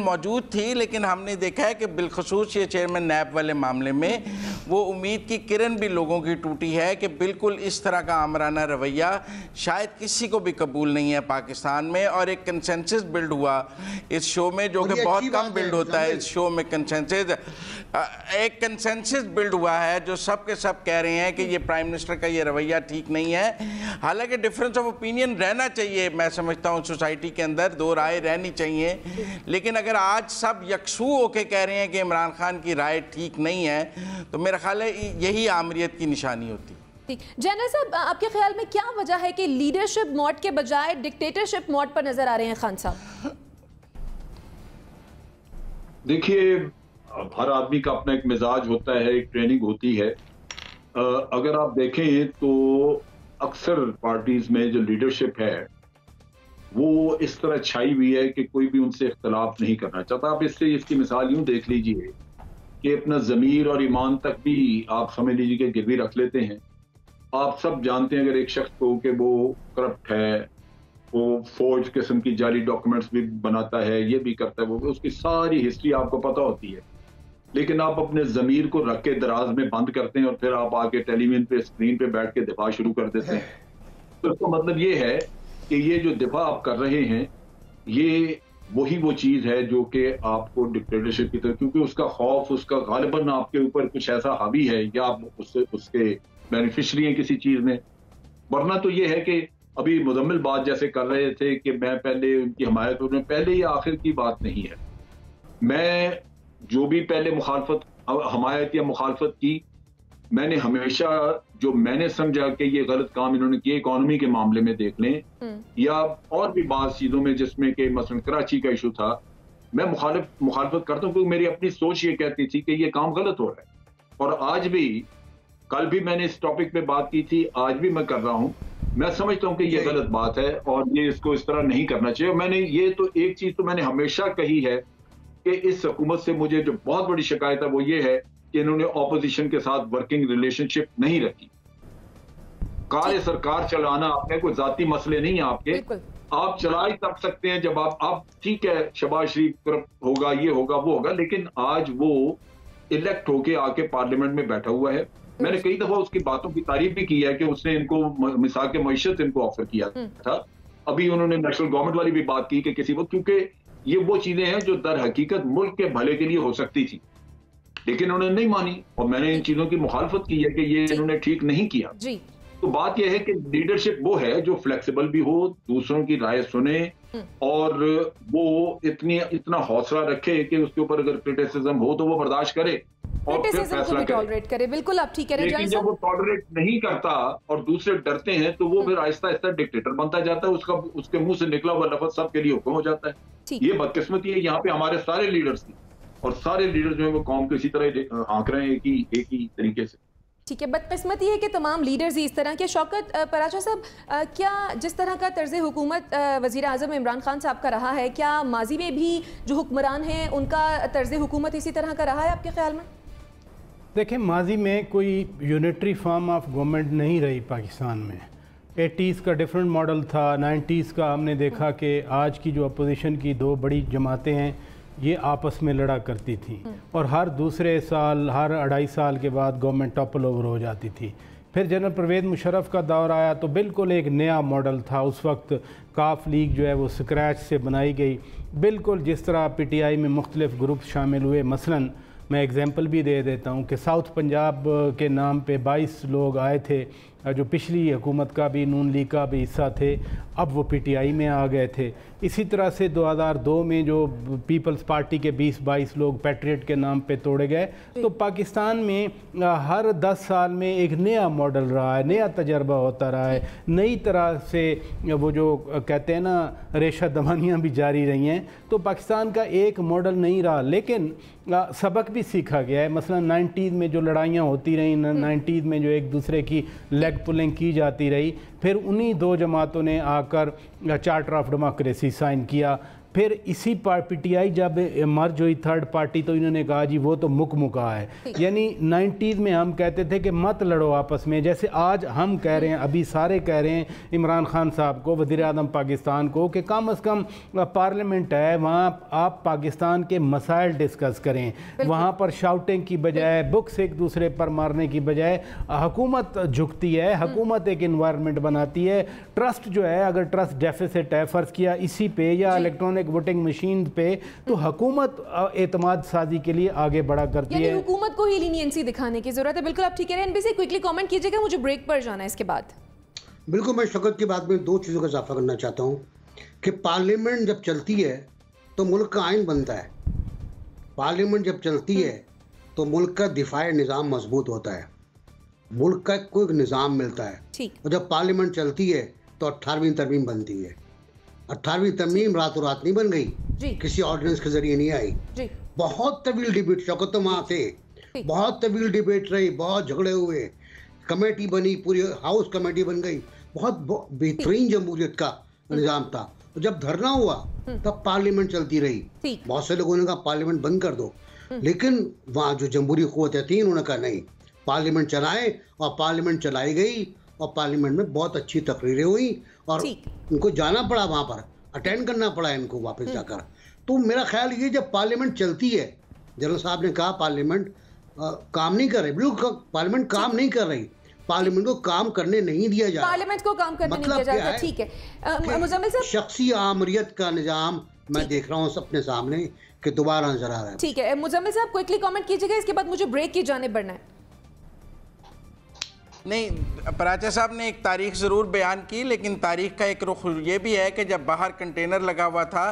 मौजूद थी, लेकिन हमने देखा है कि बिलखसूस ये चेयरमैन नैब वाले मामले में वो उम्मीद की किरण भी लोगों की टूटी है कि बिल्कुल इस तरह का आमराना रवैया शायद किसी को भी कबूल नहीं है पाकिस्तान में। और एक कंसेंसस बिल्ड हुआ इस शो में, जो कि बहुत कम बिल्ड होता है इस शो में। एक कंसेंसस बिल्ड हुआ है जो सब के सब कह रहे हैं कि ये प्राइम मिनिस्टर का ये रवैया ठीक नहीं है। हालांकि डिफरेंस ऑफ ओपिनियन रहना चाहिए, मैं समझता हूँ सोसाइटी के अंदर दो राय रहनी चाहिए, लेकिन अगर आज सब यकसू होके कह रहे हैं कि इमरान खान की राय ठीक नहीं है तो मेरा ख्याल है यही आमरीत की निशानी होती। ठीक, जनरल साहब आपके ख्याल में क्या वजह है कि लीडरशिप मोड के बजाय डिक्टेटरशिप मोड पर नजर आ रहे हैं खान साहब? देखिए, हर आदमी का अपना एक मिजाज होता है, एक ट्रेनिंग होती है। अगर आप देखें तो अक्सर पार्टीज में जो लीडरशिप है वो इस तरह छाई हुई है कि कोई भी उनसे इख्तलाफ नहीं करना चाहता। आप इससे इसकी मिसाल यूं देख लीजिए कि अपना ज़मीर और ईमान तक भी आप समझ लीजिए कि गिरवी रख लेते हैं। आप सब जानते हैं अगर एक शख्स को कि वो करप्ट है, वो फोर्ज किस्म की जाली डॉक्यूमेंट्स भी बनाता है, ये भी करता है, वो उसकी सारी हिस्ट्री आपको पता होती है, लेकिन आप अपने ज़मीर को रख के दराज में बंद करते हैं और फिर आप आके टेलीविजन पे स्क्रीन पे बैठ के दिफा शुरू कर देते हैं। तो इसका मतलब ये है कि ये जो दिफा आप कर रहे हैं ये वही वो चीज है जो कि आपको डिक्टेटरशिप की तरह, क्योंकि उसका खौफ, उसका गालिबन आपके ऊपर कुछ ऐसा हावी है या आप उसके बेनिफिशरी हैं किसी चीज में। वरना तो ये है कि अभी मुजम्मिल बात जैसे कर रहे थे कि मैं पहले उनकी हमायत में, पहले ये आखिर की बात नहीं है। मैं जो भी पहले हमायत या मुखालफत की, मैंने हमेशा जो मैंने समझा कि ये गलत काम इन्होंने किए, इकोनॉमी के मामले में देख लें या और भी बात चीजों में जिसमें कि मसलन कराची का इशू था, मैं मुखालफत करता हूँ क्योंकि मेरी अपनी सोच ये कहती थी कि ये काम गलत हो रहा है। और आज भी, कल भी मैंने इस टॉपिक पे बात की थी, आज भी मैं कर रहा हूँ। मैं समझता हूँ कि ये गलत बात है और ये इसको इस तरह नहीं करना चाहिए। मैंने ये तो एक चीज तो मैंने हमेशा कही है कि इस हुकूमत से मुझे जो बहुत बड़ी शिकायत है वो ये है कि इन्होंने ऑपोजिशन के साथ वर्किंग रिलेशनशिप नहीं रखी। कार्य सरकार चलाना अपने कोई जाती मसले नहीं है आपके, आप चला ही तब सकते हैं जब आप ठीक है, शहबाज शरीफ होगा, ये होगा, वो होगा, लेकिन आज वो इलेक्ट होके आके पार्लियामेंट में बैठा हुआ है। मैंने कई दफा उसकी बातों की तारीफ भी की है कि उसने इनको मिसाक मईशत इनको ऑफर किया था। अभी उन्होंने नेशनल गवर्नमेंट वाली भी बात की कि किसी वक्त, क्योंकि ये वो चीजें हैं जो दर हकीकत मुल्क के भले के लिए हो सकती थी, लेकिन उन्होंने नहीं मानी और मैंने इन चीजों की मुखालफत की है कि ये इन्होंने ठीक नहीं किया। तो बात यह है कि लीडरशिप वो है जो फ्लेक्सिबल भी हो, दूसरों की राय सुने और वो इतना हौसला रखे कि उसके ऊपर अगर क्रिटिसिज्म हो तो वो बर्दाश्त करे और फिर फैसला करे। बिल्कुल आप ठीक कह रहे हैं। लेकिन जब वो टॉलरेट नहीं करता और दूसरे डरते हैं तो वो फिर आहिस्ता आहिस्ता डिक्टेटर बनता जाता है। उसके मुंह से निकला हुआ लफ्ज सबके लिए हुक्म हो जाता है। ये बदकिस्मती है यहाँ पे हमारे सारे लीडर्स की, और सारे लीडर जो है वो कौम को इसी तरह हाँक रहे हैं एक ही तरीके से। ठीक है, बदकिस्मती है कि तमाम लीडर्स ही इस तरह के। शौकत पराचा साहब, क्या जिस तरह का तर्ज हुकूमत वज़ीर आज़म इमरान खान साहब का रहा है, क्या माजी में भी जो हुक्मरान हैं उनका तर्ज हुकूमत इसी तरह का रहा है आपके ख्याल में? देखें, माजी में कोई यूनिटरी फॉर्म ऑफ गवर्नमेंट नहीं रही पाकिस्तान में। 80s का डिफरेंट मॉडल था, 90s का हमने देखा कि आज की जो अपोजिशन की दो बड़ी जमातें हैं ये आपस में लड़ा करती थी और हर दूसरे साल, हर 2.5 साल के बाद गवर्नमेंट टॉपल ओवर हो जाती थी। फिर जनरल परवेज़ मुशर्रफ का दौर आया तो बिल्कुल एक नया मॉडल था। उस वक्त काफ लीग जो है वो स्क्रैच से बनाई गई, बिल्कुल जिस तरह PTI में मुख्तलिफ ग्रुप शामिल हुए। मसलन मैं एग्ज़ाम्पल भी दे देता हूँ कि साउथ पंजाब के नाम पे 22 लोग आए थे जो पिछली हुकूमत का भी, नून लीग का भी हिस्सा थे, अब वो PTI में आ गए थे। इसी तरह से 2002 में जो पीपल्स पार्टी के 20-22 लोग पैट्रियट के नाम पे तोड़े गए। तो पाकिस्तान में हर 10 साल में एक नया मॉडल रहा है, नया तजर्बा होता रहा है, नई तरह से वो जो कहते हैं ना रेशा दवानियाँ भी जारी रही हैं। तो पाकिस्तान का एक मॉडल नहीं रहा, लेकिन सबक भी सीखा गया है। मसलन 90s में जो लड़ाइयाँ होती रहीं, 90s में जो एक दूसरे की लेग पुलिंग की जाती रही, फिर उन्हीं दो जमातों ने आकर चार्टर ऑफ डेमोक्रेसी साइन किया। फिर इसी PTI जब मर्ज हुई थर्ड पार्टी तो इन्होंने कहा जी वो तो मुका है। यानी 90s में हम कहते थे कि मत लड़ो आपस में, जैसे आज हम कह रहे हैं, अभी सारे कह रहे हैं इमरान खान साहब को, वज़ीर आज़म पाकिस्तान को, कि कम अज़ कम पार्लियामेंट है, वहाँ आप पाकिस्तान के मसाइल डिस्कस करें। वहाँ पर शाउटिंग की बजाय, बुक्स एक दूसरे पर मारने की बजाय हुकूमत झुकती है, हुकूमत एक इन्वायरमेंट बनाती है। ट्रस्ट जो है, अगर ट्रस्ट डेफिसिट है, फ़र्ज़ किया इसी पे या इलेक्ट्रॉनिक वोटिंग मशीन पे, तो हुकूमत एतमाद साजी के लिए आगे बढ़ा करती है। हुकूमत को ही लीनियंसी दिखाने की जरूरत है। बिल्कुल आप ठीक कह रहे हैं। एनबीसी क्विकली कमेंट कीजिएगा, मुझे ब्रेक पर जाना है इसके बाद। बिल्कुल, मैं शौकत की बात में 2 चीज़ों का इजाफा करना चाहता हूँ कि पार्लियामेंट जब चलती है तो मुल्क का आइन बनता है। पार्लियामेंट जब चलती है तो मुल्क का दिफाई निज़ाम मजबूत होता है, मुल्क का कोई निज़ाम मिलता है। और जब पार्लियामेंट चलती है तो 18वीं तरमीम बनती है। 18वीं तरमीम रातों रात नहीं बन गई, किसी ऑर्डिनेंस के जरिए नहीं आई। बहुत तवील डिबेट, शौकत तो वहाँ थे, बहुत तवील डिबेट रही, बहुत झगड़े हुए, कमेटी बनी, पूरी हाउस कमेटी बन गई, बहुत बेहतरीन जमहूरियत का निज़ाम था। तो जब धरना हुआ तब पार्लियामेंट चलती रही। बहुत से लोगों ने कहा पार्लियामेंट बंद कर दो, लेकिन वहाँ जो जमहूरी क़ुव्वतें थीं उन्होंने कहा नहीं, पार्लियामेंट चलाएं, और पार्लियामेंट चलाई गई और पार्लियामेंट में बहुत अच्छी तकरीरें हुई और इनको जाना पड़ा, वहाँ पर अटेंड करना पड़ा इनको वापस जाकर। तो मेरा ख्याल ये, जब पार्लियामेंट चलती है, जनरल साहब ने कहा पार्लियामेंट काम नहीं कर रही, बिल्कुल पार्लियामेंट काम नहीं कर रही, पार्लियामेंट को काम करने नहीं दिया जा रहा, पार्लियामेंट को काम करने नहीं दिया जाता। ठीक है मुजम्मिल साहब, शख्सी आमरियत का निजाम मैं देख रहा हूँ अपने सामने कि दोबारा नजर आ रहा है। ठीक है मुजम्मिल साहब, क्विकली कमेंट कीजिएगा, इसके बाद मुझे ब्रेक की जाने बढ़ना है। नहीं, पराचा साहब ने एक तारीख ज़रूर बयान की, लेकिन तारीख का एक रुख ये भी है कि जब बाहर कंटेनर लगा हुआ था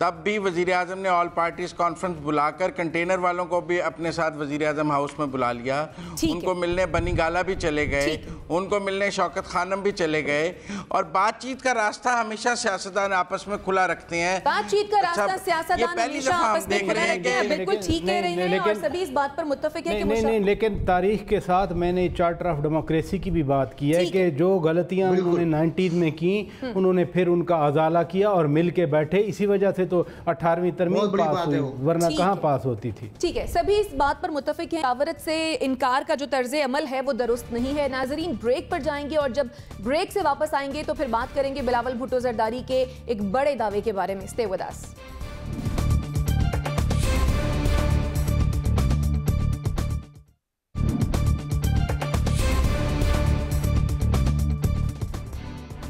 तब भी वज़ीर आज़म ने ऑल पार्टीज़ कॉन्फ्रेंस बुलाकर कंटेनर वालों को भी अपने साथ वज़ीर आज़म हाउस में बुला लिया। उनको मिलने बनी गाला भी चले गए, उनको मिलने शौकत खानम भी चले गए। और बातचीत का रास्ता हमेशा सियासतदान आपस में खुला रखते हैं। बातचीत का रास्ता सियासतदान हमेशा आपस में खुला रखते हैं, बिल्कुल ठीक कह रहे हैं और सभी इस बात पर मुत्तफिक हैं कि नहीं, लेकिन तारीख के साथ मैंने चार्टर ऑफ डेमोक्रेसी की भी बात की है कि जो गलतियां उन्होंने 90s में की उन्होंने फिर उनका अजाला किया और मिल के बैठे। इसी वजह से तो 18वीं तरमीम पास हुई, वरना कहाँ पास होती थी। ठीक है, सभी इस बात पर मुत्तफिक हैं, मुशावरत से इनकार का जो तर्ज अमल है वो दुरुस्त नहीं है। नाजरीन, ब्रेक पर जाएंगे और जब ब्रेक से वापस आएंगे तो फिर बात करेंगे बिलावल भुट्टो जरदारी के एक बड़े दावे के बारे में। Stay with us.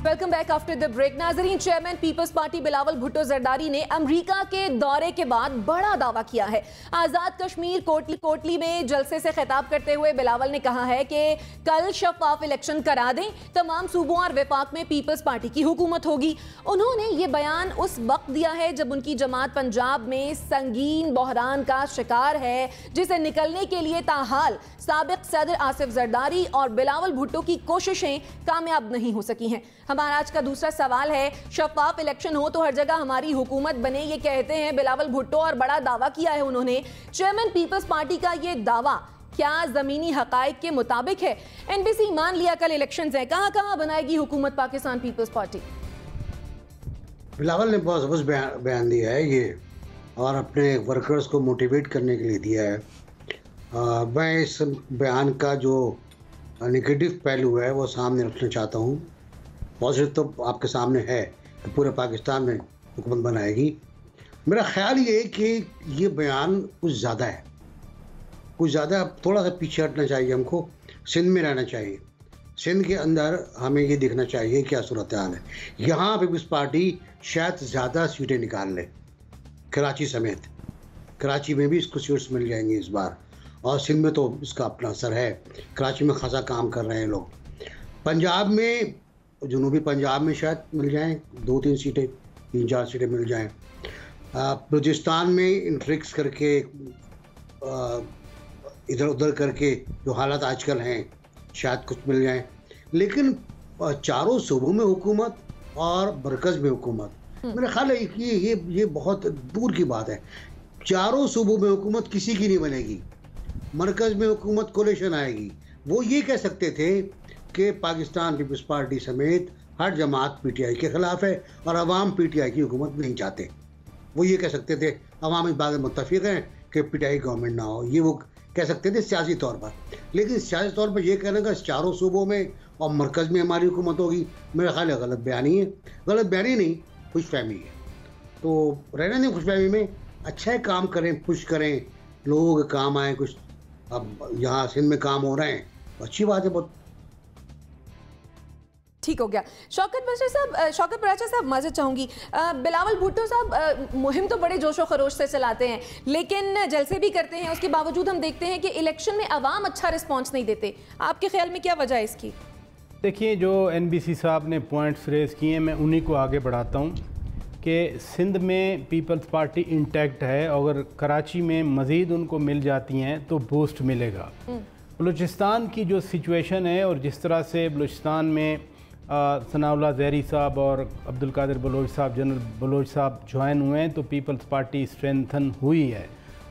Welcome back after the break. नाजरीन, chairman People's Party Bilawal Bhutto Zardari ने अमेरिका के दौरे के बाद बड़ा दावा किया है। आजाद कश्मीर कोटली में जलसे से खिताब करते हुए बिलावल ने कहा है कि कल शफाफ इलेक्शन करा दें, तमाम सूबों और वफाक में पीपल्स पार्टी की हुकूमत होगी। उन्होंने ये बयान उस वक्त दिया है जब उनकी जमात पंजाब में संगीन बहरान का शिकार है, जिसे निकलने के लिए ताहाल साबिक सदर आसिफ जरदारी और बिलावल भुट्टो की कोशिशें कामयाब नहीं हो सकी हैं। हमारा आज का दूसरा सवाल है, शफाफ इलेक्शन हो तो हर जगह हमारी हुकूमत बने, ये कहते हैं बिलावल भुट्टो और बड़ा दावा किया है उन्होंने। चेयरमैन पीपल्स पार्टी का ये दावा क्या जमीनी हकाइक के मुताबिक है? एनबीसी मान लिया कल इलेक्शंस है, कहां कहां बनाएगी हुकूमत पाकिस्तान पीपल्स पार्टी? बिलावल ने बहुत जबरदस्त बयान दिया है ये, और अपने वर्कर्स को मोटिवेट करने के लिए दिया है। मैं इस बयान का जो नेगेटिव पहलू है वो सामने रखना चाहता हूँ। पॉजिटिव तो आपके सामने है कि पूरे पाकिस्तान में हुकूमत बनाएगी। मेरा ख्याल ये है कि ये बयान कुछ ज़्यादा है, कुछ ज़्यादा। थोड़ा सा पीछे हटना चाहिए हमको, सिंध में रहना चाहिए। सिंध के अंदर हमें ये देखना चाहिए क्या सूरत हाल है। यहाँ पीपल्स पार्टी शायद ज़्यादा सीटें निकाल ले, कराची समेत। कराची में भी इसको सीट्स मिल जाएंगी इस बार, और सिंध में तो इसका अपना असर है। कराची में खासा काम कर रहे हैं लोग। पंजाब में, जनूबी पंजाब में शायद मिल जाएं 2-3 सीटें, 3-4 सीटें मिल जाएं। बलूचिस्तान में इंट्रिक्स करके इधर उधर करके जो हालात आजकल हैं शायद कुछ मिल जाएं। लेकिन चारों सूबों में हुकूमत और मरकज़ में हुकूमत, मेरा ख्याल है कि ये बहुत दूर की बात है। चारों सूबों में हुकूमत किसी की नहीं बनेगी, मरकज़ में हुकूमत कोलिशन आएगी। वो ये कह सकते थे कि पाकिस्तान पीपल्स पार्टी समेत हर जमात पीटीआई के ख़िलाफ़ है और अवाम पीटीआई की हुकूमत नहीं चाहते। वो ये कह सकते थे, अवाम इस बात में मुत्तफ़िक़ हैं कि पीटीआई गवर्नमेंट ना हो, ये वो कह सकते थे सियासी तौर पर। लेकिन सियासी तौर पर ये कहने का चारों सूबों में और मरकज़ में हमारी हुकूमत होगी, मेरा ख्याल है गलत बयानी है। गलत बयानी नहीं, खुशफहमी है। तो रहने दें खुशफहमी में, अच्छा है, काम करें, पुश करें, लोगों के काम आए कुछ। अब यहाँ सिंध में काम हो रहे हैं, अच्छी बात है बहुत। ठीक हो गया। शौकत बराचा साहब, माजरत चाहूँगी, बिलावल भुट्टो साहब मुहिम तो बड़े जोशो खरोश से चलाते हैं, लेकिन जलसे भी करते हैं, उसके बावजूद हम देखते हैं कि इलेक्शन में अवाम अच्छा रिस्पॉन्स नहीं देते। आपके ख्याल में क्या वजह है इसकी? देखिए, जो एनबीसी साहब ने पॉइंट्स रेज किए हैं, मैं उन्हीं को आगे बढ़ाता हूँ कि सिंध में पीपल्स पार्टी इंटैक्ट है। अगर कराची में मज़ीद उनको मिल जाती हैं तो बूस्ट मिलेगा। बलूचिस्तान की जो सिचुएशन है और जिस तरह से बलूचिस्तान में सनाउल्लाह ज़हरी साहब और अब्दुल कादिर बलोच साहब, जनरल बलोच साहब ज्वाइन हुए हैं, तो पीपल्स पार्टी स्ट्रेंथन हुई है।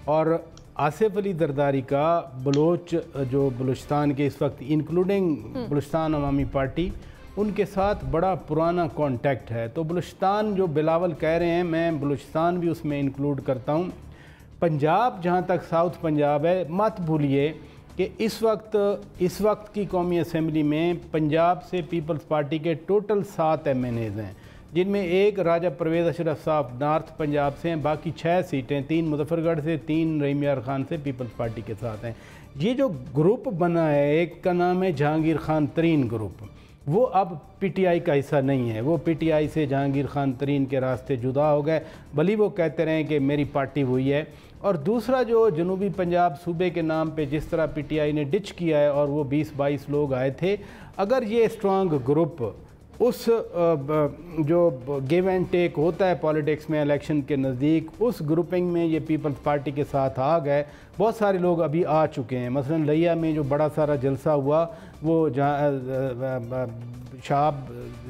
और आसिफ अली जरदारी का बलोच जो बलूचिस्तान के इस वक्त इंक्लूडिंग बलूचिस्तान अवामी पार्टी, उनके साथ बड़ा पुराना कांटेक्ट है। तो बलूचिस्तान जो बिलावल कह रहे हैं, मैं बलूचिस्तान भी उसमें इंक्लूड करता हूँ। पंजाब, जहाँ तक साउथ पंजाब है, मत भूलिए कि इस वक्त की कौमी असम्बली में पंजाब से पीपल्स पार्टी के टोटल 7 MNAs हैं, जिनमें एक राजा परवेज़ अशरफ साहब नॉर्थ पंजाब से हैं। बाकी 6 सीटें, 3 मुजफ्फरगढ़ से, 3 रहीम यार खान से पीपल्स पार्टी के साथ हैं। ये जो ग्रुप बना है, एक का नाम है जहांगीर खान तरीन ग्रुप, वो अब पीटीआई का हिस्सा नहीं है। वो पीटीआई से जहांगीर खान तरीन के रास्ते जुदा हो गए, भले वो कहते रहें कि मेरी पार्टी वही है। और दूसरा, जो जनूबी पंजाब सूबे के नाम पे जिस तरह पीटीआई ने डिच किया है और वो 20-22 लोग आए थे, अगर ये स्ट्रांग ग्रुप उस जो गिव एंड टेक होता है पॉलिटिक्स में इलेक्शन के नज़दीक, उस ग्रुपिंग में ये पीपल्स पार्टी के साथ आ गए। बहुत सारे लोग अभी आ चुके हैं। मसलन लिया में जो बड़ा सारा जलसा हुआ, वो जहाँ शाहब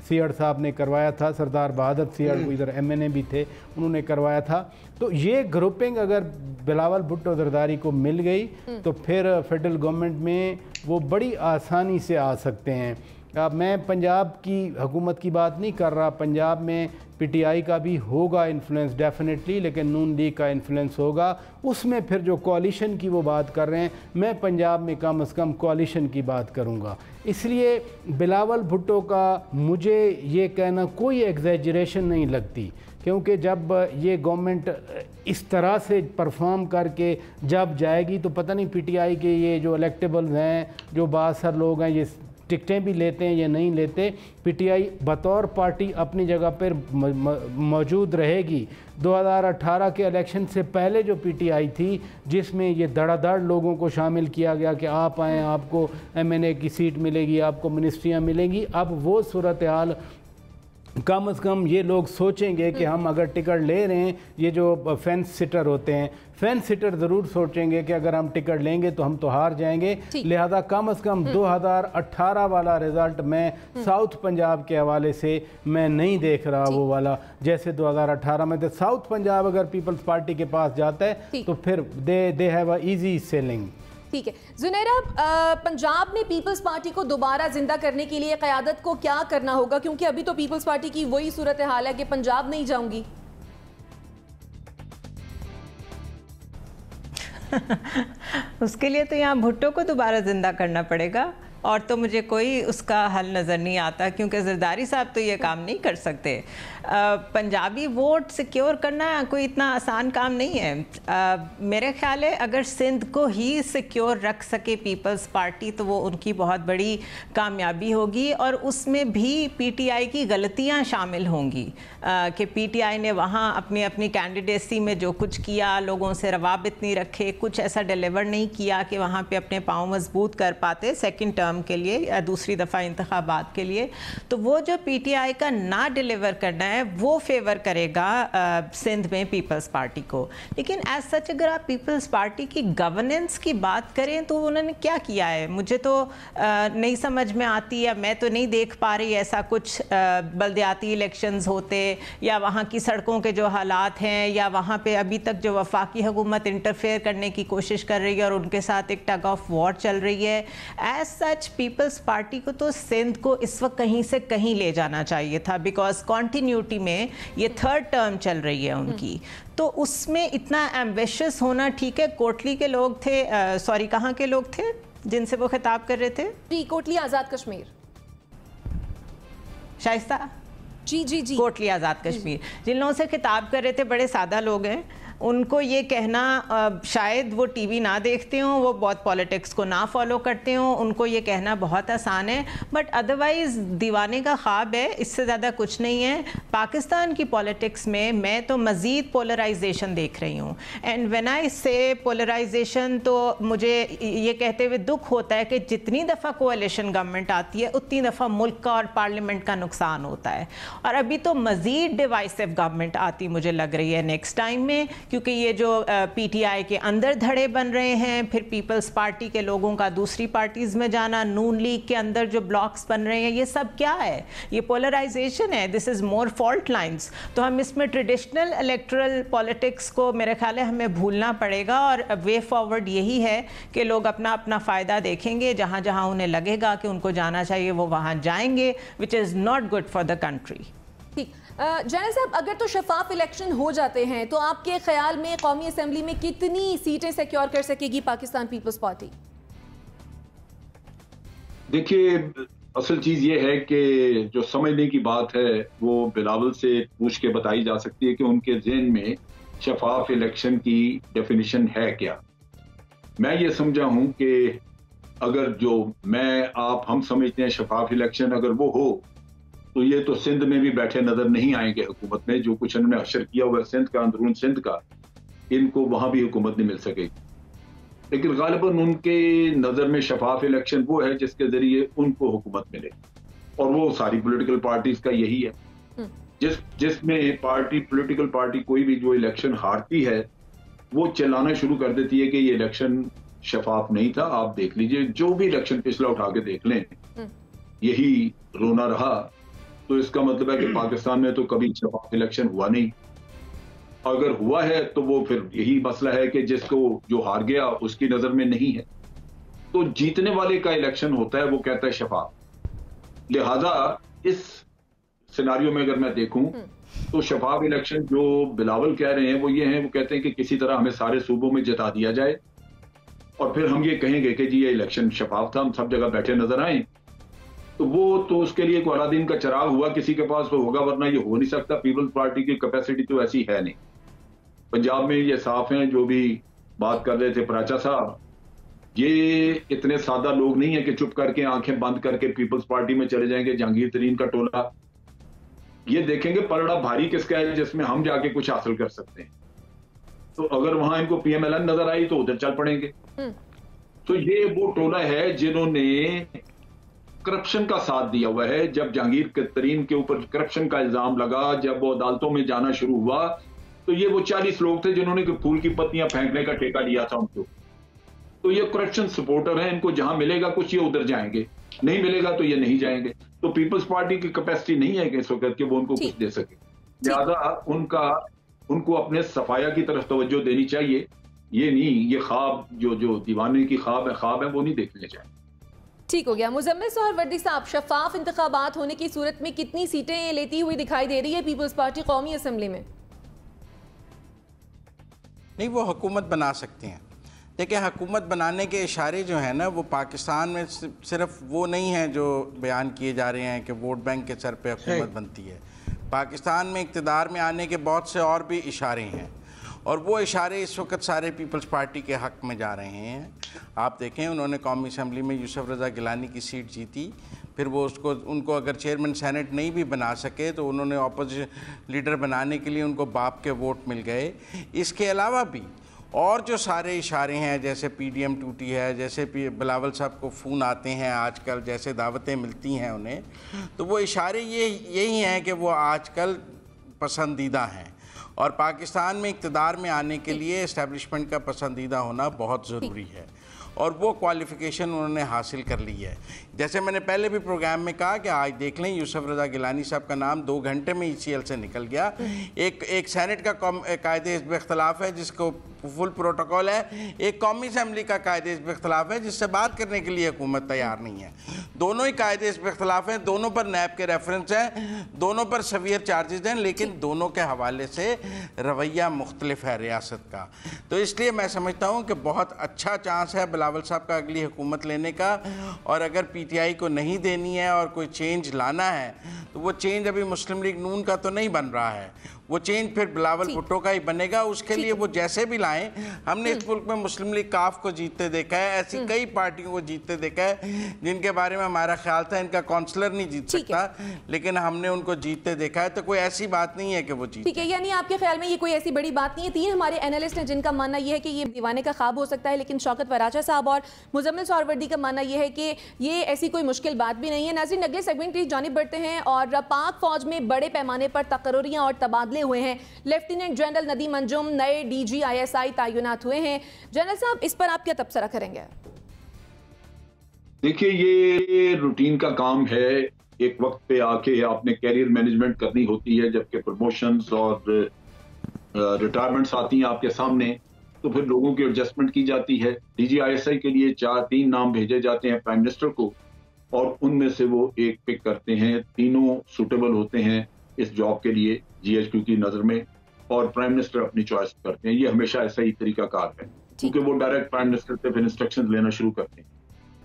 सियाड़ साहब ने करवाया था, सरदार बहादुर सियाड़, वो इधर MNA भी थे, उन्होंने करवाया था। तो ये ग्रुपिंग अगर बिलावल भुट्टो जरदारी को मिल गई तो फिर फेडरल गवर्नमेंट में वो बड़ी आसानी से आ सकते हैं। अब मैं पंजाब की हुकूमत की बात नहीं कर रहा, पंजाब में पीटीआई का भी होगा इन्फ्लुएंस डेफिनेटली, लेकिन नून लीग का इन्फ्लुएंस होगा उसमें। फिर जो कोalition की वो बात कर रहे हैं, मैं पंजाब में कम से कम कोalition की बात करूँगा। इसलिए बिलावल भुट्टो का मुझे ये कहना कोई एग्जैजरेशन नहीं लगती, क्योंकि जब ये गवर्नमेंट इस तरह से परफॉर्म करके जब जाएगी तो पता नहीं पीटीआई के ये जो इलेक्टेबल्स हैं, जो बासर लोग हैं, ये टिकटें भी लेते हैं या नहीं लेते। पीटीआई बतौर पार्टी अपनी जगह पर मौजूद रहेगी। 2018 के इलेक्शन से पहले जो पीटीआई थी, जिसमें ये धड़ाधड़ लोगों को शामिल किया गया कि आप आएँ, आपको एमएनए की सीट मिलेगी, आपको मिनिस्ट्रियाँ मिलेंगी, अब वो सूरत हाल कम से कम ये लोग सोचेंगे कि हम अगर टिकट ले रहे हैं, ये जो फेंस सिटर होते हैं, फेंस सिटर ज़रूर सोचेंगे कि अगर हम टिकट लेंगे तो हम तो हार जाएंगे। लिहाजा कम से कम 2018 वाला रिज़ल्ट मैं साउथ पंजाब के हवाले से मैं नहीं देख रहा वो वाला, जैसे 2018 में। तो साउथ पंजाब अगर पीपल्स पार्टी के पास जाता है तो फिर they have a easy selling. ठीक है जुनैरा, पंजाब में पीपल्स पार्टी को दोबारा जिंदा करने के लिए क़यादत को क्या करना होगा, क्योंकि अभी तो पीपल्स पार्टी की वही सूरत हाल है कि पंजाब नहीं जाऊंगी। उसके लिए तो यहाँ भुट्टो को दोबारा जिंदा करना पड़ेगा, और तो मुझे कोई उसका हल नज़र नहीं आता, क्योंकि जरदारी साहब तो ये काम नहीं कर सकते। पंजाबी वोट सिक्योर करना कोई इतना आसान काम नहीं है। मेरे ख्याल है अगर सिंध को ही सिक्योर रख सके पीपल्स पार्टी तो वो उनकी बहुत बड़ी कामयाबी होगी, और उसमें भी पीटीआई की गलतियां शामिल होंगी कि पीटीआई ने वहाँ अपनी अपनी कैंडिडेसी में जो कुछ किया, लोगों से रवाबित नहीं रखे, कुछ ऐसा डिलीवर नहीं किया कि वहाँ पे अपने पाँव मजबूत कर पाते सेकेंड टर्म के लिए या दूसरी दफ़ा इंतखाबात के लिए। तो वो जो पीटीआई का ना डिलीवर करना है वो फेवर करेगा सिंध में पीपल्स पार्टी को। लेकिन एज सच अगर आप पीपल्स पार्टी की गवर्नेंस की बात करें तो उन्होंने क्या किया है मुझे तो नहीं समझ में आती, या मैं तो नहीं देख पा रही ऐसा कुछ बल्दियाती इलेक्शंस होते, या वहाँ की सड़कों के जो हालात हैं, या वहाँ पे अभी तक जो वफाकी हुकूमत इंटरफेयर करने की कोशिश कर रही है और उनके साथ एक टग ऑफ वॉर चल रही है। एज सच पीपल्स पार्टी को तो सिंध को इस वक्त कहीं से कहीं ले जाना चाहिए था, बिकॉज कॉन्टीन्यूटी में ये थर्ड टर्म चल रही है उनकी, तो उसमें इतना एम्बिशियस होना ठीक है। कोटली के लोग थे, सॉरी कहाँ के लोग थे जिनसे वो खिताब कर रहे थे? जी कोटली आज़ाद कश्मीर। शाइस्ता जी जी जी कोटली आज़ाद कश्मीर जिन लोगों से खिताब कर रहे थे बड़े सादा लोग हैं। उनको ये कहना शायद वो टीवी ना देखते हों, वो बहुत पॉलिटिक्स को ना फॉलो करते हों, उनको ये कहना बहुत आसान है, बट अदरवाइज़ दीवाने का ख्वाब है, इससे ज़्यादा कुछ नहीं है। पाकिस्तान की पॉलिटिक्स में मैं तो मज़ीद पोलराइजेशन देख रही हूँ, एंड व्हेन आई से पोलराइजेशन तो मुझे ये कहते हुए दुख होता है कि जितनी दफ़ा कोalition गवर्नमेंट आती है उतनी दफ़ा मुल्क का और पार्लियामेंट का नुकसान होता है, और अभी तो मज़ीद डिवाइसिव गवर्नमेंट आती मुझे लग रही है नेक्स्ट टाइम में, क्योंकि ये जो पीटीआई के अंदर धड़े बन रहे हैं, फिर पीपल्स पार्टी के लोगों का दूसरी पार्टीज में जाना, नून लीग के अंदर जो ब्लॉक्स बन रहे हैं, ये सब क्या है? ये पोलराइजेशन है, this is more fault lines. तो हम इसमें ट्रेडिशनल इलेक्टोरल पॉलिटिक्स को मेरे ख्याल है हमें भूलना पड़ेगा, और वे फॉरवर्ड यही है कि लोग अपना अपना फ़ायदा देखेंगे, जहाँ जहाँ उन्हें लगेगा कि उनको जाना चाहिए वो वहाँ जाएंगे, which is not good for the country. ठीक, जनरल साहब अगर तो शफाफ इलेक्शन हो जाते हैं तो आपके ख्याल में कौमी असेंबली में कितनी सीटें सिक्योर कर सकेगी पाकिस्तान पीपल्स पार्टी? देखिए असल चीज ये है कि जो समझने की बात है वो बिलावल से पूछ के बताई जा सकती है कि उनके ज़हन में शफाफ इलेक्शन की डेफिनेशन है क्या। मैं ये समझा हूं कि अगर जो हम समझते हैं शफाफ इलेक्शन अगर वो हो तो ये तो सिंध में भी बैठे नजर नहीं आएंगे हुकूमत में, जो कुछ उन्होंने अशर किया हुआ सिंध का, अंदरून सिंध का, इनको वहां भी हुकूमत नहीं मिल सकेगी। लेकिन गालिबन उनके नजर में शफाफ इलेक्शन वो है जिसके जरिए उनको हुकूमत मिले, और वो सारी पॉलिटिकल पार्टीज का यही है। जिसमें पॉलिटिकल पार्टी कोई भी जो इलेक्शन हारती है वो चिल्लाना शुरू कर देती है कि ये इलेक्शन शफाफ नहीं था। आप देख लीजिए जो भी इलेक्शन पिछला उठा के देख लें, यही रोना रहा, तो इसका मतलब है कि पाकिस्तान में तो कभी शफाफ इलेक्शन हुआ नहीं। अगर हुआ है तो वो फिर यही मसला है कि जिसको जो हार गया उसकी नजर में नहीं है। तो जीतने वाले का इलेक्शन होता है, वो कहता है शफाफ। लिहाजा इस सिनारियो में अगर मैं देखूं तो शफाफ इलेक्शन जो बिलावल कह रहे हैं वो ये हैं, वो कहते हैं कि किसी तरह हमें सारे सूबों में जिता दिया जाए और फिर हम ये कहेंगे कि जी ये इलेक्शन शफाफ था, हम सब जगह बैठे नजर आए। तो वो तो उसके लिए कोई अलादीन का चिराग हुआ किसी के पास तो होगा, वरना ये हो नहीं सकता। पीपल्स पार्टी की कैपेसिटी तो ऐसी है नहीं। पंजाब में ये साफ हैं, जो भी बात कर रहे थे पराचा साहब, ये इतने सादा लोग नहीं है कि चुप करके आंखें बंद करके पीपल्स पार्टी में चले जाएंगे। जहांगीर तरीन का टोला ये देखेंगे पलड़ा भारी किसका है जिसमें हम जाके कुछ हासिल कर सकते हैं। तो अगर वहां इनको पीएमएलएन नजर आई तो उधर चल पड़ेंगे। तो ये वो टोला है जिन्होंने करप्शन का साथ दिया हुआ है। जब जहांगीर तरीन के ऊपर करप्शन का इल्जाम लगा, जब वो अदालतों में जाना शुरू हुआ, तो ये वो 40 लोग थे जिन्होंने फूल की पत्तियां फेंकने का ठेका लिया था उनको। तो ये करप्शन सपोर्टर हैं, इनको जहां मिलेगा कुछ ये उधर जाएंगे, नहीं मिलेगा तो ये नहीं जाएंगे। तो पीपल्स पार्टी की कैपेसिटी नहीं है कि इस वक्त के वो उनको कुछ दे सके। लिहाजा उनको अपने सफाया की तरफ तवज्जो देनी चाहिए। ये नहीं, ये ख्वाब जो दीवाने की ख्वाब है वो नहीं देखने चाहिए। ठीक हो गया। मुजम्मिल सोहरवर्दी साहब, शफाफ इंतखाबात होने की सूरत में कितनी सीटें लेती हुई दिखाई दे रही है पीपल्स पार्टी कौमी असेंबली में? नहीं, वो हुकूमत बना सकते हैं। देखिए, हुकूमत बनाने के इशारे जो हैं ना, वो पाकिस्तान में सिर्फ वो नहीं है जो बयान किए जा रहे हैं कि वोट बैंक के सर पे हुकूमत बनती है। पाकिस्तान में इक़्तिदार में आने के बहुत से और भी इशारे हैं, और वो इशारे इस वक्त सारे पीपल्स पार्टी के हक़ में जा रहे हैं। आप देखें, उन्होंने कौमी असम्बली में यूसुफ रज़ा गिलानी की सीट जीती, फिर वो उनको अगर चेयरमैन सेनेट नहीं भी बना सके तो उन्होंने अपोजिशन लीडर बनाने के लिए उनको बाप के वोट मिल गए। इसके अलावा भी और जो सारे इशारे हैं, जैसे पीडीएम टूटी है, जैसे बिलावल साहब को फ़ोन आते हैं आजकल, जैसे दावतें मिलती हैं उन्हें, तो वो इशारे यही हैं कि वो आजकल पसंदीदा हैं। और पाकिस्तान में इक़्तिदार में आने के लिए इस्टेब्लिशमेंट का पसंदीदा होना बहुत ज़रूरी है, और वो क्वालिफ़िकेशन उन्होंने हासिल कर ली है। जैसे मैंने पहले भी प्रोग्राम में कहा कि आज देख लें, यूसुफ रज़ा गिलानी साहब का नाम 2 घंटे में ECL से निकल गया। एक सेनेट का कायदे हिज़्ब इख्तिलाफ़ है जिसको फुल प्रोटोकॉल है, एक कौमी असम्बली का कायदे हिज़्ब इख्तिलाफ़ है जिससे बात करने के लिए हुकूमत तैयार नहीं है। दोनों ही कायदे हिज़्ब इख्तिलाफ़ हैं, दोनों पर नैब के रेफरेंस हैं, दोनों पर सवियर चार्जेस हैं, लेकिन दोनों के हवाले से रवैया मुख्तलिफ है रियासत का। तो इसलिए मैं समझता हूँ कि बहुत अच्छा चांस है बिलावल साहब का अगली हुकूमत लेने का, और अगर PTI को नहीं देनी है और कोई चेंज लाना है तो वो चेंज अभी मुस्लिम लीग नून का तो नहीं बन रहा है, वो चेंज फिर बिलावल भुट्टो का ही बनेगा। उसके लिए वो जैसे भी लाएं, हमने इस मुल्क में मुस्लिम लीग काफ को जीतते देखा है, ऐसी कई पार्टियों को जीतते देखा है जिनके बारे में हमारा ख्याल था इनका काउंसलर नहीं जीत सकता, लेकिन हमने उनको जीतते देखा है। तो कोई ऐसी बात नहीं है कि वो जीते। ठीक है, यानी आपके ख्याल में ये कोई ऐसी बड़ी बात नहीं है। 3 हमारे एनालिस्ट हैं जिनका मानना यह है कि ये दीवाने का ख्वाब हो सकता है, लेकिन शौकत पराचा साहब और मुजम्मिल सोहरवर्दी का मानना यह है कि ये ऐसी कोई मुश्किल बात भी नहीं है। नाज़रीन, अगले सेगमेंट की जानिब बढ़ते हैं, और पाक फौज में बड़े पैमाने पर तकर्रियां और तबादले हुए हैं। लेफ्टिनेंट जनरल नदीम अंजुम नए DG ISI तैनात हुए हैं। जनरल साहब, इस पर आप क्या तबसरा करेंगे? देखिए, ये रूटीन का काम है। एक वक्त पे आके आपने कैरियर मैनेजमेंट करनी होती है, जबकि प्रमोशंस और रिटायरमेंट्स आती हैं आपके सामने, तो फिर लोगों की एडजस्टमेंट की जाती है। DG ISI के लिए 3 नाम भेजे जाते हैं प्राइम मिनिस्टर को, और उनमें से वो एक पिक करते हैं। तीनों सूटेबल होते हैं इस जॉब के लिए GHQ की नजर में, और प्राइम मिनिस्टर अपनी चॉइस करते हैं। ये हमेशा ऐसा ही तरीका कार है, क्योंकि वो डायरेक्ट प्राइम मिनिस्टर से फिर इंस्ट्रक्शंस लेना शुरू करते हैं।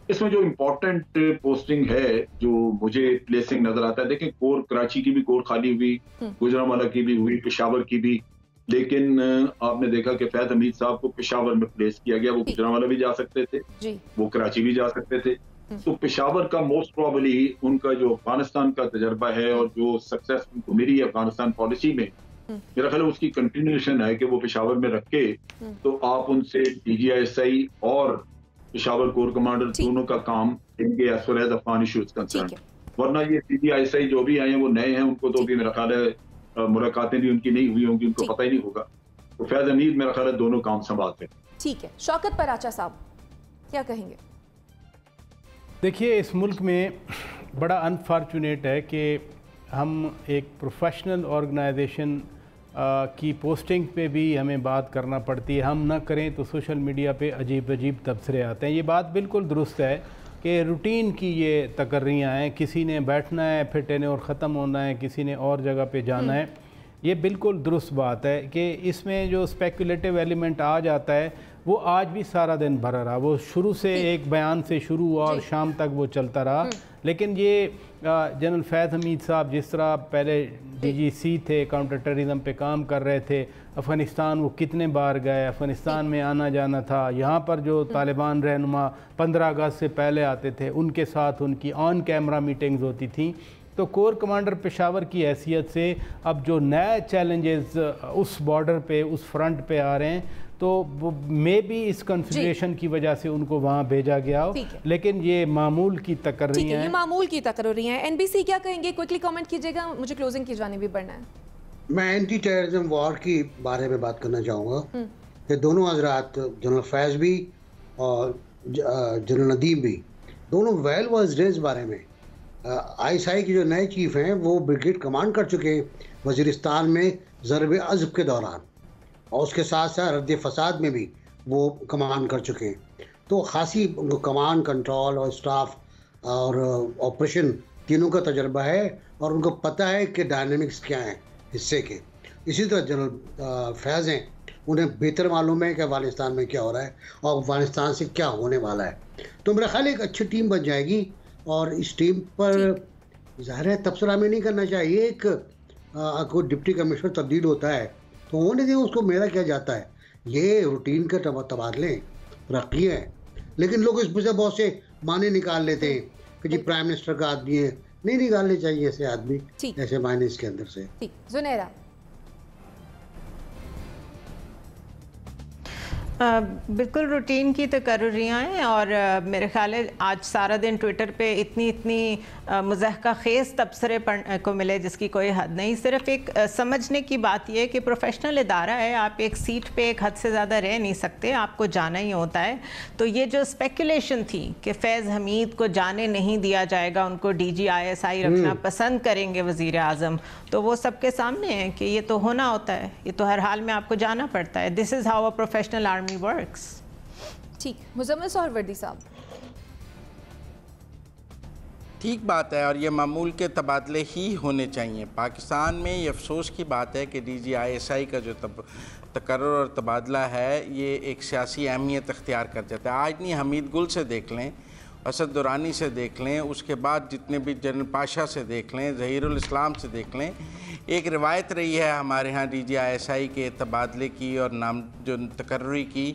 इसमें जो इम्पोर्टेंट पोस्टिंग है, जो मुझे प्लेसिंग नजर आता है, देखें कोर कराची की भी कोर खाली हुई, गुजरांवाला की भी हुई, पेशावर की भी, लेकिन आपने देखा कि फैज हमीद साहब को पेशावर में प्लेस किया गया। वो गुजरांवाला भी जा सकते थे, वो कराची भी जा सकते थे। तो पेशावर का मोस्ट प्रोबेबली उनका जो अफगानिस्तान का तजर्बा है और जो सक्सेस उनको मिली है अफगानिस्तान पॉलिसी में, मेरा ख्याल है उसकी कंटिन्यूएशन है कि वो पेशावर में रखे, तो आप उनसे DG ISI और पेशावर कोर कमांडर दोनों का काम देंगे as far as Afghan issues concern. वरना ये DG ISI जो भी आए हैं वो नए हैं, उनको तो भी मेरा ख्याल है मुलाकातें भी उनकी नहीं हुई होंगी, उनको पता ही नहीं होगा। तो फैज हमीद मेरा ख्याल है दोनों काम संभालते हैं। ठीक है, शौकत पराचा साहब क्या कहेंगे? देखिए, इस मुल्क में बड़ा अनफॉर्चुनेट है कि हम एक प्रोफेशनल ऑर्गेनाइजेशन की पोस्टिंग पे भी हमें बात करना पड़ती है। हम ना करें तो सोशल मीडिया पे अजीब अजीब तबसरे आते हैं। ये बात बिल्कुल दुरुस्त है कि रूटीन की ये तकर्रियाँ हैं, किसी ने बैठना है फिर टेन्योर ख़त्म होना है, किसी ने और जगह पे जाना है। ये बिल्कुल दुरुस्त बात है कि इसमें जो स्पेकुलेटिव एलिमेंट आ जाता है वो आज भी सारा दिन भरा रहा। वो शुरू से एक बयान से शुरू हुआ और शाम तक वो चलता रहा। लेकिन ये जनरल फैज़ हमीद साहब जिस तरह पहले DGC थे, काउंटर टेररिज्म पे काम कर रहे थे, अफ़गानिस्तान वो कितने बार गए, अफ़गानिस्तान में आना जाना था, यहाँ पर जो तालिबान रहनुमा 15 अगस्त से पहले आते थे उनके साथ उनकी ऑन कैमरा मीटिंग्स होती थी। तो कोर कमांडर पेशावर की हैसियत से अब जो नए चैलेंजेस उस बॉर्डर पे, उस फ्रंट पे आ रहे हैं, तो मे भी इस कंसिडरेशन की वजह से उनको वहाँ भेजा गया हो। लेकिन ये मामूल की तकर्रियाँ हैं, ये मामूल की तकर्रियाँ हैं। NBC क्या कहेंगे, क्विकली कमेंट कीजिएगा, मुझे क्लोजिंग की जाने भी बढ़ना है। मैं एंटी टेररिज्म वॉर की बारे में बात करना चाहूँगा कि दोनों हजरात, जनरल फैज़ भी और जनरल नदीम भी, दोनों वेल वर्स्ड बारे में। ISI के जो नए चीफ हैं वो ब्रिगेड कमांड कर चुके हैं वज़ीरिस्तान में ज़रब अज़ब के दौरान, और उसके साथ साथ रद्द फसाद में भी वो कमांड कर चुके हैं। तो खासी उनको कमांड, कंट्रोल और स्टाफ और ऑपरेशन तीनों का तजर्बा है और उनको पता है कि डायनेमिक्स क्या हैं हिस्से के। इसी तरह जनरल फैज़ हैं, उन्हें बेहतर मालूम है कि अफ़गानिस्तान में क्या हो रहा है और अफ़गानिस्तान से क्या होने वाला है। तो मेरा ख्याल एक अच्छी टीम बन जाएगी और इस टीम पर ज़ाहिर है तबसरा में नहीं करना चाहिए। एक कोई डिप्टी कमिश्नर तब्दील होता है तो होने दें, उसको मेरा क्या जाता है, ये रूटीन के तबादले तरक्की है। लेकिन लोग इसमें से बहुत से माने निकाल लेते हैं कि जी प्राइम मिनिस्टर का आदमी है, नहीं निकालने चाहिए ऐसे आदमी ऐसे मायने इसके अंदर से। जुनैरा, बिल्कुल रूटीन की तकर्रियाँ हैं और मेरे ख्याल है आज सारा दिन ट्विटर पे इतनी मुज़हका ख़ेज़ तबसरे पढ़ने को मिले जिसकी कोई हद नहीं। सिर्फ एक समझने की बात यह कि प्रोफेशनल इदारा है, आप एक सीट पे एक हद से ज़्यादा रह नहीं सकते, आपको जाना ही होता है। तो ये जो स्पेकुलेशन थी कि फैज़ हमीद को जाने नहीं दिया जाएगा, उनको DG ISI रखना पसंद करेंगे वज़ीर आज़म, तो वो सबके सामने है कि ये तो होना होता है, ये तो हर हाल में आपको जाना पड़ता है। This is how a professional army works. ठीक, मुज़म्मिल सोहरवर्दी साहब। ठीक बात है और ये मामूल के तबादले ही होने चाहिए। पाकिस्तान में ये अफसोस की बात है कि DG ISI का जो तकर्रुर और तबादला है ये एक सियासी अहमियत अख्तियार कर जाता है। आज नहीं, हमीद गुल से देख लें, असद दुरानी से देख लें, उसके बाद जितने भी जनरल पाशा से देख लें, ज़हीरुल इस्लाम से देख लें, एक रिवायत रही है हमारे यहाँ DG ISI के तबादले की और नाम जो तकर्रुरी की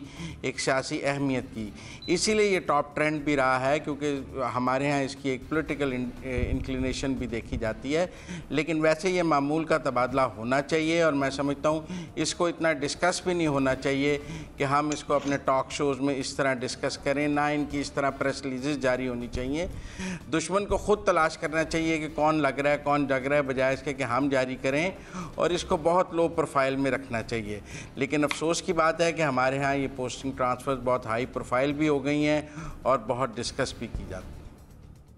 एक सियासी अहमियत की। इसीलिए ये टॉप ट्रेंड भी रहा है क्योंकि हमारे यहाँ इसकी एक पॉलिटिकल इंक्लिनेशन भी देखी जाती है। लेकिन वैसे ये मामूल का तबादला होना चाहिए और मैं समझता हूँ इसको इतना डिस्कस भी नहीं होना चाहिए कि हम इसको अपने टॉक शोज़ में इस तरह डिस्कस करें, ना इनकी इस तरह प्रेस रिलीज़ जारी होनी चाहिए। दुश्मन को ख़ुद तलाश करना चाहिए कि कौन लग रहा है, कौन जग रहा है, बजाय इसके कि हम जारी करें, और इसको बहुत लो प्रोफाइल में रखना चाहिए। लेकिन अफसोस की बात है कि हमारे यहाँ ये पोस्टिंग ट्रांसफ़र्स बहुत हाई प्रोफाइल भी हो गई हैं और बहुत डिस्कस भी की जाती है।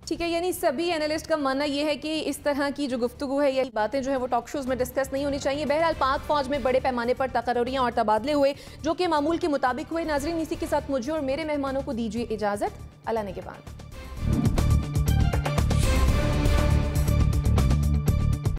ठीक है, यानी सभी एनालिस्ट का मानना यह है कि इस तरह की जो गुफ्तगू है, ये बातें जो है वो टॉक शोज़ में डिस्कस नहीं होनी चाहिए। बहरहाल पाक फ़ौज में बड़े पैमाने पर तकर्रियाँ और तबादले हुए जो कि मामूल के मुताबिक हुए। नाज़रीन, इसी के साथ मुझे और मेरे मेहमानों को दीजिए इजाज़त। अल्लाह ने के बाद।